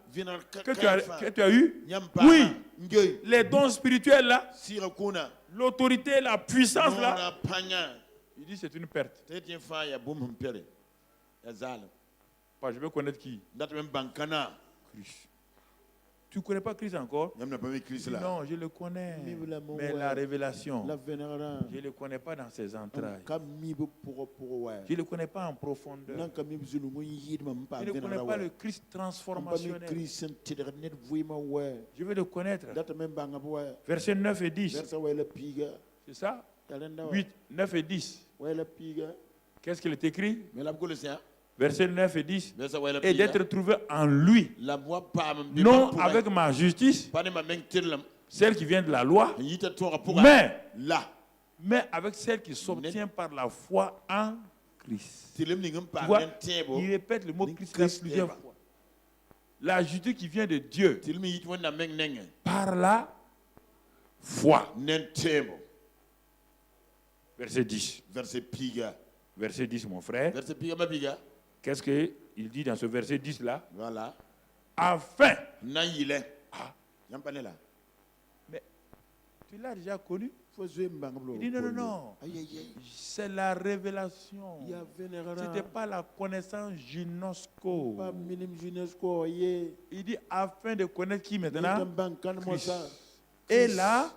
que tu as eues, oui, les dons spirituels là, l'autorité, la puissance là, il dit c'est une perte. Je veux connaître qui? Christ. Tu ne connais pas Christ encore? Non, je le connais. Mais la révélation, je ne le connais pas dans ses entrailles. Je ne le connais pas en profondeur. Je ne connais pas le Christ transformationnel. Je veux le connaître. Versets 9 et 10. C'est ça? 8, 9 et 10. Qu'est-ce qu'il est écrit? Versets 9 et 10. Et d'être trouvé en lui, non avec ma justice, celle qui vient de la loi, mais avec celle qui s'obtient par la foi en Christ. Tu vois, il répète le mot Christ plusieurs fois. La justice qui vient de Dieu par la foi. Verset 10. Verset 10, mon frère. Qu'est-ce qu'il dit dans ce verset 10 là? Voilà. Afin. Ah. Mais tu l'as déjà connu? Il dit non. C'est la révélation. Ce n'était pas la connaissance gynosco. Il dit afin de connaître qui maintenant? Christ. Et là,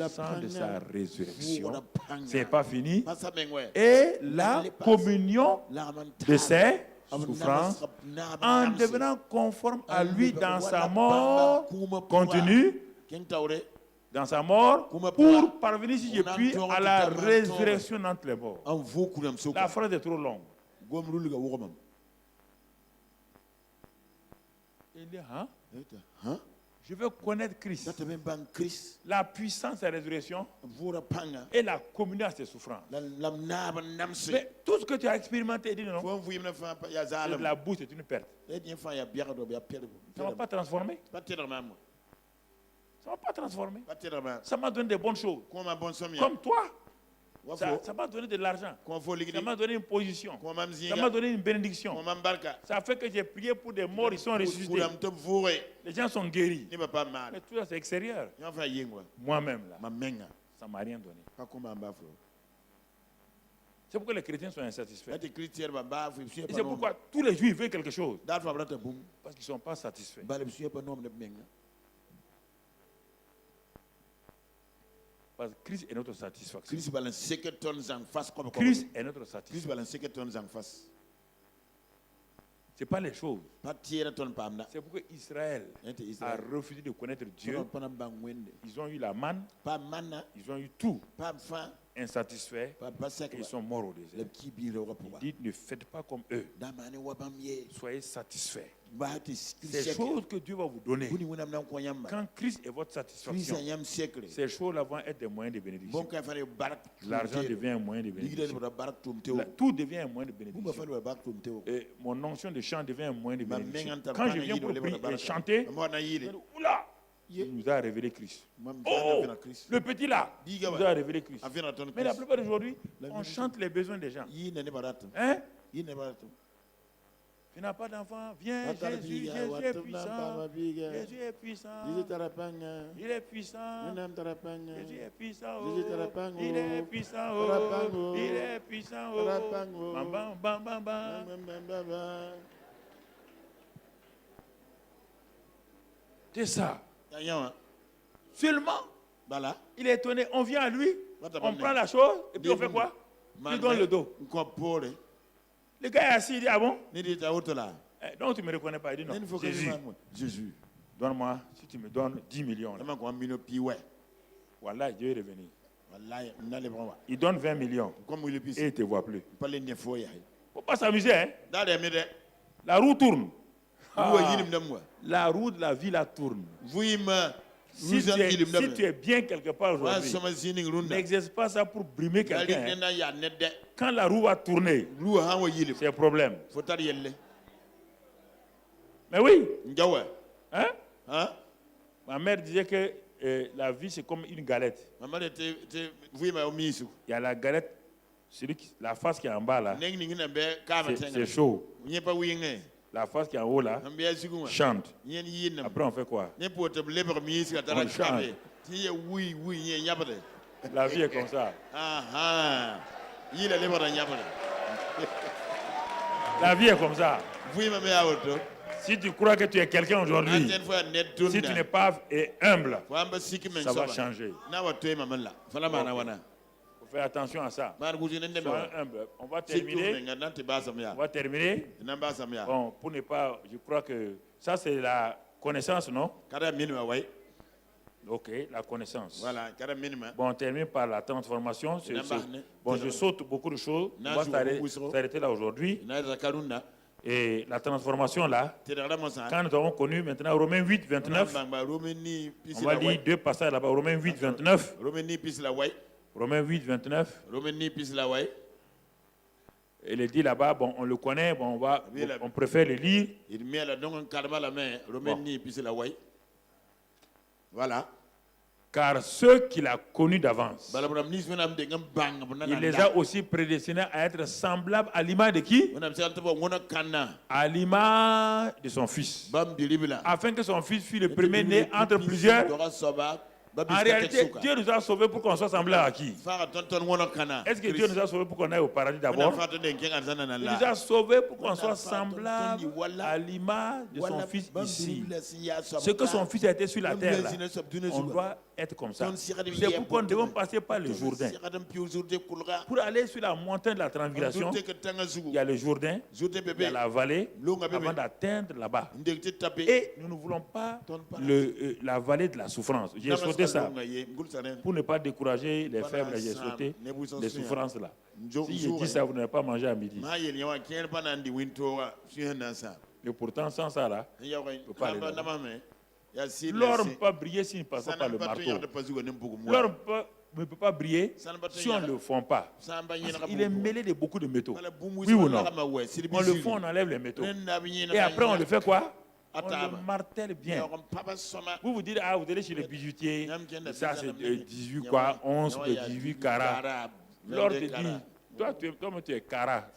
sang de sa résurrection, c'est pas fini, et la communion de ses souffrances en devenant conforme à lui dans sa mort continue, dans sa mort, pour parvenir, si je puis, à la résurrection entre les morts. La phrase est trop longue. Il dit, hein? Je veux connaître Christ, la puissance de la résurrection et la communion à ses souffrances. Mais tout ce que tu as expérimenté, dis non, de la bouche, c'est une perte. Ça ne m'a pas transformé. Ça ne m'a pas transformé. Ça m'a donné des bonnes choses. Comme toi. Ça m'a donné de l'argent. Ça m'a donné une position. Ça m'a donné une bénédiction. Ça fait que j'ai prié pour des morts, ils sont ressuscités. Les gens sont guéris. Mais tout ça, c'est extérieur. Moi-même, là, ça ne m'a rien donné. C'est pourquoi les chrétiens sont insatisfaits. Et c'est pourquoi tous les juifs veulent quelque chose. Parce qu'ils ne sont pas satisfaits. Parce que Christ est notre satisfaction. Christ est notre satisfaction. Ce n'est pas les choses. C'est pourquoi Israël a refusé de connaître Dieu. Ils ont eu la manne. Ils ont eu tout. Insatisfaits. Et ils sont morts au désert. Il dit, ne faites pas comme eux. Soyez satisfaits. Ces choses que Dieu va vous donner, quand Christ est votre satisfaction, ces choses-là vont être des moyens de bénédiction. L'argent devient un moyen de bénédiction. Tout devient un moyen de bénédiction. Et mon onction de chant devient un moyen de bénédiction. Quand je viens pour prier et chanter, oula, il nous a révélé Christ. Oh, le petit là, il nous a révélé Christ. Mais la plupart d'aujourd'hui, on chante les besoins des gens. Hein? Tu n'as pas d'enfant, viens, Jésus, Jésus est puissant. Jésus est puissant. Il est puissant. Jésus est puissant. Il est puissant. Il est puissant. Bam, bam, bam, bam. C'est ça. Seulement, il est étonné. On vient à lui, on prend la chose, et puis on fait quoi? Il donne le dos. Le gars est assis, il dit, ah bon? Donc tu ne me reconnais pas. Il dit non. Jésus, donne-moi, si tu me donnes 10 millions. Là. Voilà, Dieu est revenu. Il donne 20 millions. Et il ne te voit plus. Il ne faut pas s'amuser. Hein? La roue tourne. Ah, la roue de la vie la tourne. Si tu es bien quelque part aujourd'hui, n'exerce pas ça pour brimer quelqu'un. Quand la roue va tourner, c'est un problème. Mais oui. Hein? Ma mère disait que la vie c'est comme une galette. Il y a la galette, la face qui est en bas là, c'est chaud. La face qui est en haut là, chante. Après on fait quoi? On chante. La vie est comme ça. La vie est comme ça. Si tu crois que tu es quelqu'un aujourd'hui, si tu n'es pas humble, ça va changer. Faut faire attention à ça. Sois humble. On va terminer. Bon, pour ne pas, je crois que ça c'est la connaissance, non? Ok, la connaissance. Bon, on termine par la transformation. Bon, je saute beaucoup de choses. On va s'arrêter là aujourd'hui. Et la transformation là, quand nous avons connu maintenant Romains 8, 29, on va lire deux passages là-bas, Romains 8, 29. Romains 8, 29. Et il dit là-bas, bon, on le connaît, bon, on préfère le lire. Bon. Voilà. Car ceux qu'il a connus d'avance, il les a aussi prédestinés à être semblables à l'image de qui? À l'image de son fils. Afin que son fils fût le premier-né entre plusieurs. En réalité, Dieu nous a sauvés pour qu'on soit semblable à qui? Est-ce que Dieu nous a sauvés pour qu'on aille au paradis d'abord? Il nous a sauvés pour qu'on soit semblable à l'image de son fils ici. Ce que son fils a été sur la terre, là, on doit être comme ça. C'est pourquoi nous devons passer par le Jourdain. Pour aller sur la montagne de la transfiguration, il y a le Jourdain, il y a la vallée, avant d'atteindre là-bas. Et nous ne voulons pas la vallée de la souffrance. J'ai sauté ça pour ne pas décourager les faibles. J'ai sauté les souffrances là. Si je dis ça, vous n'avez pas mangé à midi. Et pourtant, sans ça là, on ne peut pas aller là. L'or ne peut pas briller s'il ne passe pas par le marteau. L'or ne peut pas briller si on ne le fond pas. Il est mêlé de beaucoup de métaux. Oui ou non? On le fond, on enlève les métaux. Et après, on le fait quoi? On le martèle bien. Vous vous dites, ah, vous allez chez le bijoutier, ça c'est 18 quoi, 11, 18 carats. L'or te dit, toi tu es carat.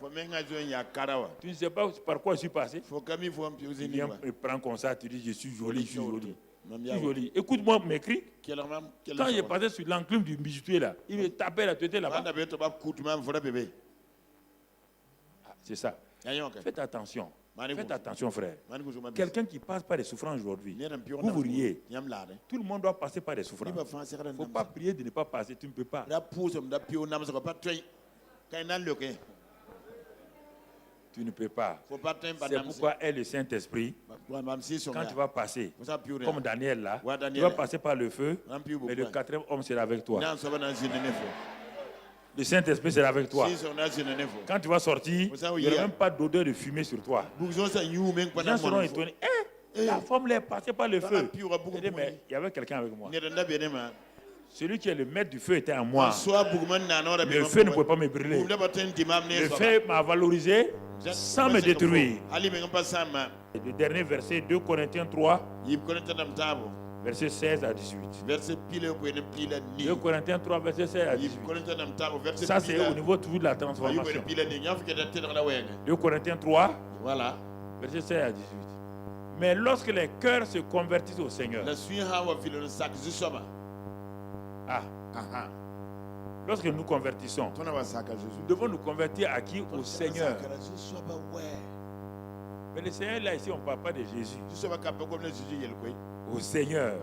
Tu ne sais pas par quoi je suis passé. Il vient me prendre comme ça, tu dis, je suis joli, je suis joli. Je suis joli. Écoute-moi mes cris. Quand il est passé sur l'enclume du bijoutier là, il me tapait la tête là-bas. C'est ça. Faites attention. Faites attention, frère. Quelqu'un qui passe par des souffrances aujourd'hui, vous riez. Tout le monde doit passer par des souffrances. Il ne faut pas prier de ne pas passer, tu ne peux pas. Tu ne peux pas. C'est pourquoi est le Saint-Esprit. Quand tu vas passer, comme Daniel là, tu vas passer par le feu, mais le quatrième homme sera avec toi. Le Saint-Esprit sera avec toi. Quand tu vas sortir, il n'y aura même pas d'odeur de fumée sur toi. Les gens seront étonnés. La femme est passée par le feu. Mais il y avait quelqu'un avec moi. Celui qui est le maître du feu était en moi. Le feu ne pouvait pas me brûler. Le feu m'a valorisé sans me détruire. Le dernier verset, 2 Corinthiens 3. Verset 16 à 18. 2 Corinthiens 3, verset 16 à 18. Ça, c'est au niveau toujours de la transformation. 2 Corinthiens 3, voilà. Verset 16 à 18. Mais lorsque les cœurs se convertissent au Seigneur. Lorsque nous convertissons, nous devons nous convertir à qui? Au Seigneur. Mais le Seigneur, là, ici, on ne parle pas de Jésus. Au Seigneur.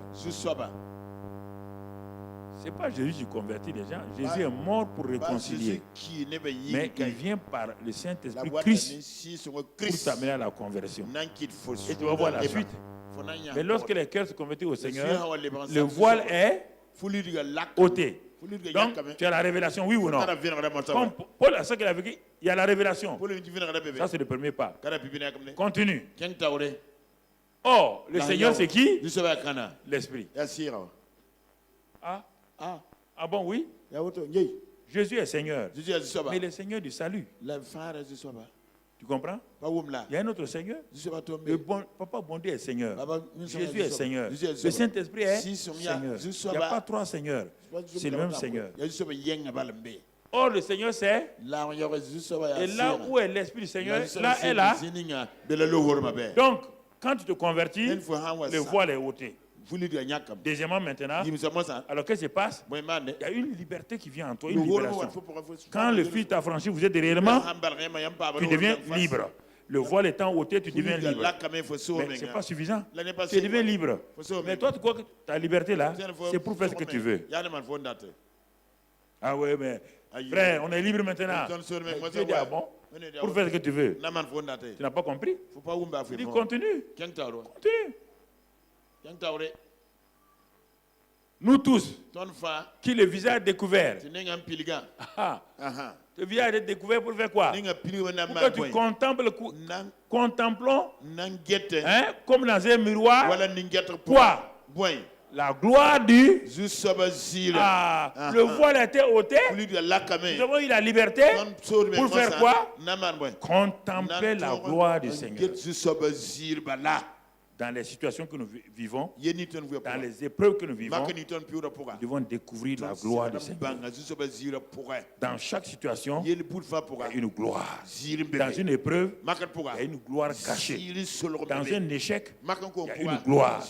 Ce n'est pas Jésus qui convertit les gens. Jésus est mort pour réconcilier. Mais il vient par le Saint-Esprit Christ pour t'amener à la conversion. Et tu vas voir la suite. Mais lorsque les cœurs se convertissent au Seigneur, le voile est ôté. Donc, tu as la révélation, oui ou non? Comme Paul a ce qu'il a vécu, il y a la révélation. Ça, c'est le premier pas. Continue. Oh, le Seigneur c'est qui? L'Esprit. Ah bon, oui. Jésus est Seigneur. Mais il est Seigneur du salut. Tu comprends? Il y a un autre Seigneur. Le Papa bon Dieu est Seigneur. Jésus est Seigneur. Le Saint-Esprit est Seigneur. Il n'y a pas trois Seigneurs. C'est le même Seigneur. Or, le Seigneur c'est. Et là où est l'Esprit du Seigneur, là est là. Donc, quand tu te convertis, le voile est ôté. Deuxièmement, maintenant, alors qu'est-ce qui se passe? Il y a une liberté qui vient en toi, une libération. Quand le Fils t'a franchi, vous êtes réellement, tu deviens libre. Le voile étant ôté, tu deviens libre. Mais ce n'est pas suffisant. Tu deviens libre. Mais toi, tu crois que ta liberté là, c'est pour faire ce que tu veux. Ah ouais, mais frère, on est libre maintenant. Tu dis, ah bon? Pour faire ce que tu veux. Tu n'as pas compris? Tu dis, continue. Continue. Nous tous, qui le visage découvert. Le visage est découvert pour faire quoi? Pour que tu contemples, contemplons, comme dans un miroir, quoi? La gloire du... le voile a été ôté. Nous avons eu la liberté pour faire quoi? Contempler la gloire du Seigneur. Dans les situations que nous vivons, dans les épreuves que nous vivons, nous devons découvrir la gloire du Seigneur. Dans chaque situation, il y a une gloire. Dans une épreuve, il y a une gloire cachée. Dans un échec, il y a une gloire.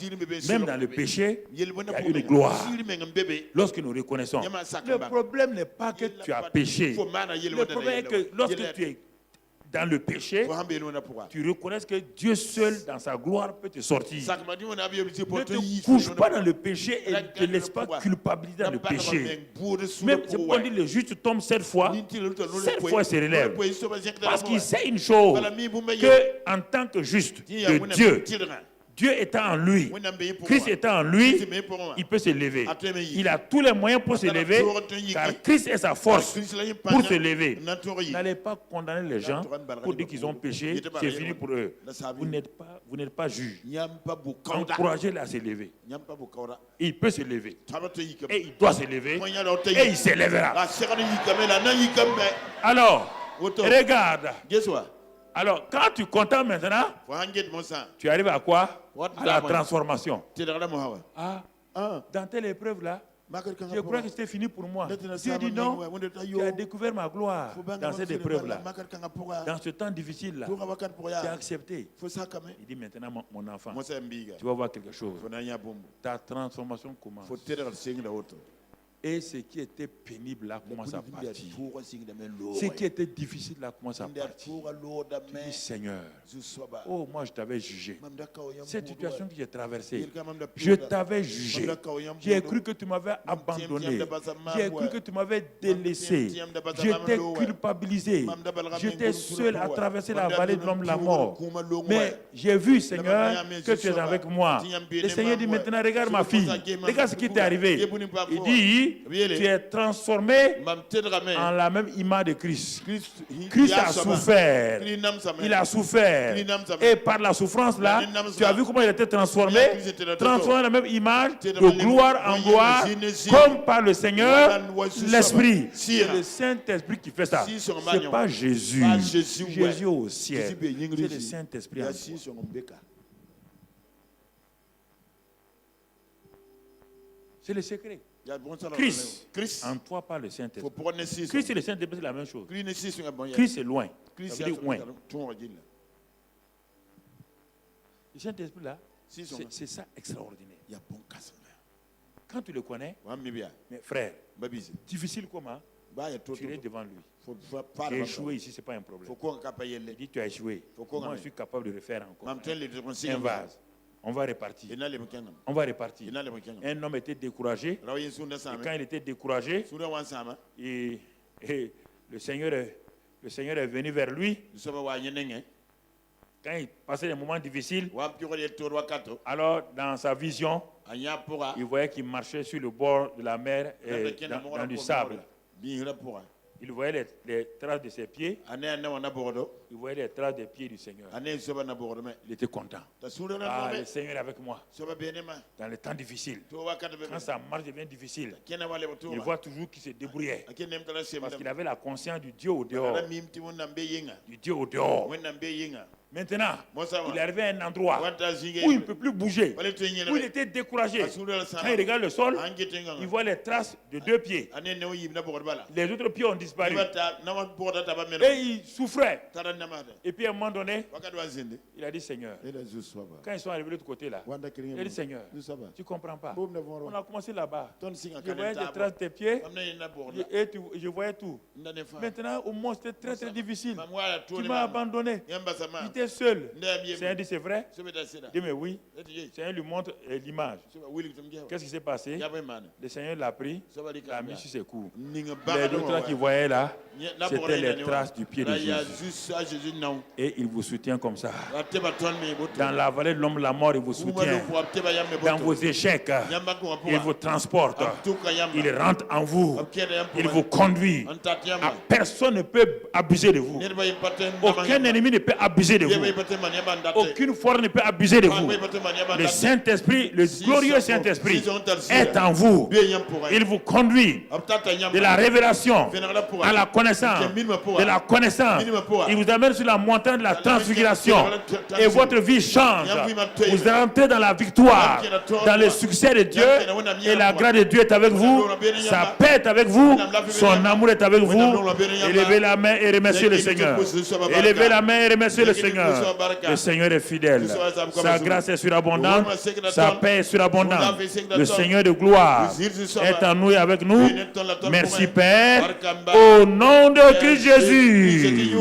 Même dans le péché, il y a une gloire. Lorsque nous reconnaissons, le problème n'est pas que tu as péché. Le problème est que lorsque tu es dans le péché, tu reconnais que Dieu seul, dans sa gloire, peut te sortir. Ne te couche pas dans le péché et ne te laisse pas culpabiliser dans le péché. Même si on dit le juste tombe 7 fois, 7 fois il se relève. Parce qu'il sait une chose, qu'en tant que juste de Dieu, Dieu étant en lui, Christ étant en lui, il peut se lever. Il a tous les moyens pour se lever, car Christ est sa force pour se lever. N'allez pas condamner les gens pour dire qu'ils ont péché, c'est fini pour eux. Vous n'êtes pas juge. Encouragez-les à se lever. Il peut se lever. Et il doit se lever. Et il se lèvera. Alors, regarde. Alors, quand tu contentes maintenant, tu arrives à quoi? À la transformation. Dans telle épreuve là, je crois que c'était fini pour moi. Dieu dit non, tu as découvert ma gloire dans cette épreuve là. Dans ce temps difficile là, tu as accepté. Il dit maintenant, mon enfant, tu vas voir quelque chose. Ta transformation commence. Et ce qui était pénible là commence à partir. Ce qui était difficile là commence à partir. Tu dis Seigneur, oh moi je t'avais jugé. Cette situation que j'ai traversée, je t'avais jugé. J'ai cru que tu m'avais abandonné. J'ai cru que tu m'avais délaissé. J'étais culpabilisé. J'étais seul à traverser la vallée de l'homme de la mort. Mais j'ai vu Seigneur que tu es avec moi. Le Seigneur dit maintenant regarde ma fille. Regarde ce qui t'est arrivé. Il dit tu es transformé en la même image de Christ. Christ a souffert. Il a souffert. Et par la souffrance là, tu as vu comment il était transformé. Transformé en la même image, de gloire en gloire, comme par le Seigneur, l'Esprit. C'est le Saint-Esprit qui fait ça. Ce n'est pas Jésus. Jésus au ciel. C'est le Saint-Esprit en toi. C'est le secret. Christ en toi par le Saint-Esprit. Christ et le Saint-Esprit, c'est la même chose. Christ est loin. Ça veut dire loin. Le Saint-Esprit là, c'est ça extraordinaire. Quand tu le connais, mes frères, difficile comment tu es devant lui. Tu as échoué ici, ce n'est pas un problème. Il dit tu as échoué. Moi, je suis capable de le faire encore. Un vase. On va répartir. On va répartir. Un homme était découragé. Et quand il était découragé, et le Seigneur est venu vers lui. Quand il passait des moments difficiles, alors dans sa vision, il voyait qu'il marchait sur le bord de la mer et dans du sable. Il voyait les traces de ses pieds. Il voyait les traces des pieds du Seigneur. Il était content. Le Seigneur est avec moi. Dans les temps difficiles. Quand ça marche devient difficile. Il voit toujours qu'il se débrouillait. Parce qu'il avait la conscience du Dieu au dehors. Du Dieu au dehors. Maintenant, il est arrivé à un endroit où il ne peut plus bouger, où il était découragé. Quand il regarde le sol, il voit les traces de 2 pieds. Les autres pieds ont disparu. Et il souffrait. Et puis à un moment donné, il a dit Seigneur, quand ils sont arrivés de l'autre côté là, il a dit Seigneur, tu ne comprends pas. On a commencé là-bas. Je voyais des traces de tes pieds et je voyais tout. Maintenant, au moins, c'était très très difficile. Tu m'as abandonné. Il était seul. Seigneur dit c'est vrai. Il dit mais oui. Seigneur lui montre l'image. Qu'est-ce qui s'est passé? Le Seigneur l'a pris, l'a mis sur ses coups. Les deux traces qu'il voyait là, c'était les traces du pied de Jésus. Et il vous soutient comme ça. Dans la vallée de l'homme de la mort, il vous soutient. Dans vos échecs, il vous transporte. Il rentre en vous. Il vous conduit. Personne ne peut abuser de vous. Aucun ennemi ne peut abuser de vous. Aucune force ne peut abuser de vous. Le Saint-Esprit, le glorieux Saint-Esprit est en vous. Il vous conduit de la révélation à la connaissance. De la connaissance. Il vous amène sur la montagne de la transfiguration. Et votre vie change. Vous entrez dans la victoire, dans le succès de Dieu. Et la grâce de Dieu est avec vous. Sa paix est avec vous. Son amour est avec vous. Élevez la main et remerciez le Seigneur. Élevez la main et remerciez le Seigneur. Le Seigneur est fidèle. Sa grâce est surabondante. Sa paix est surabondante. Le Seigneur de gloire est en nous et avec nous. Merci Père. Au nom de Christ Jésus.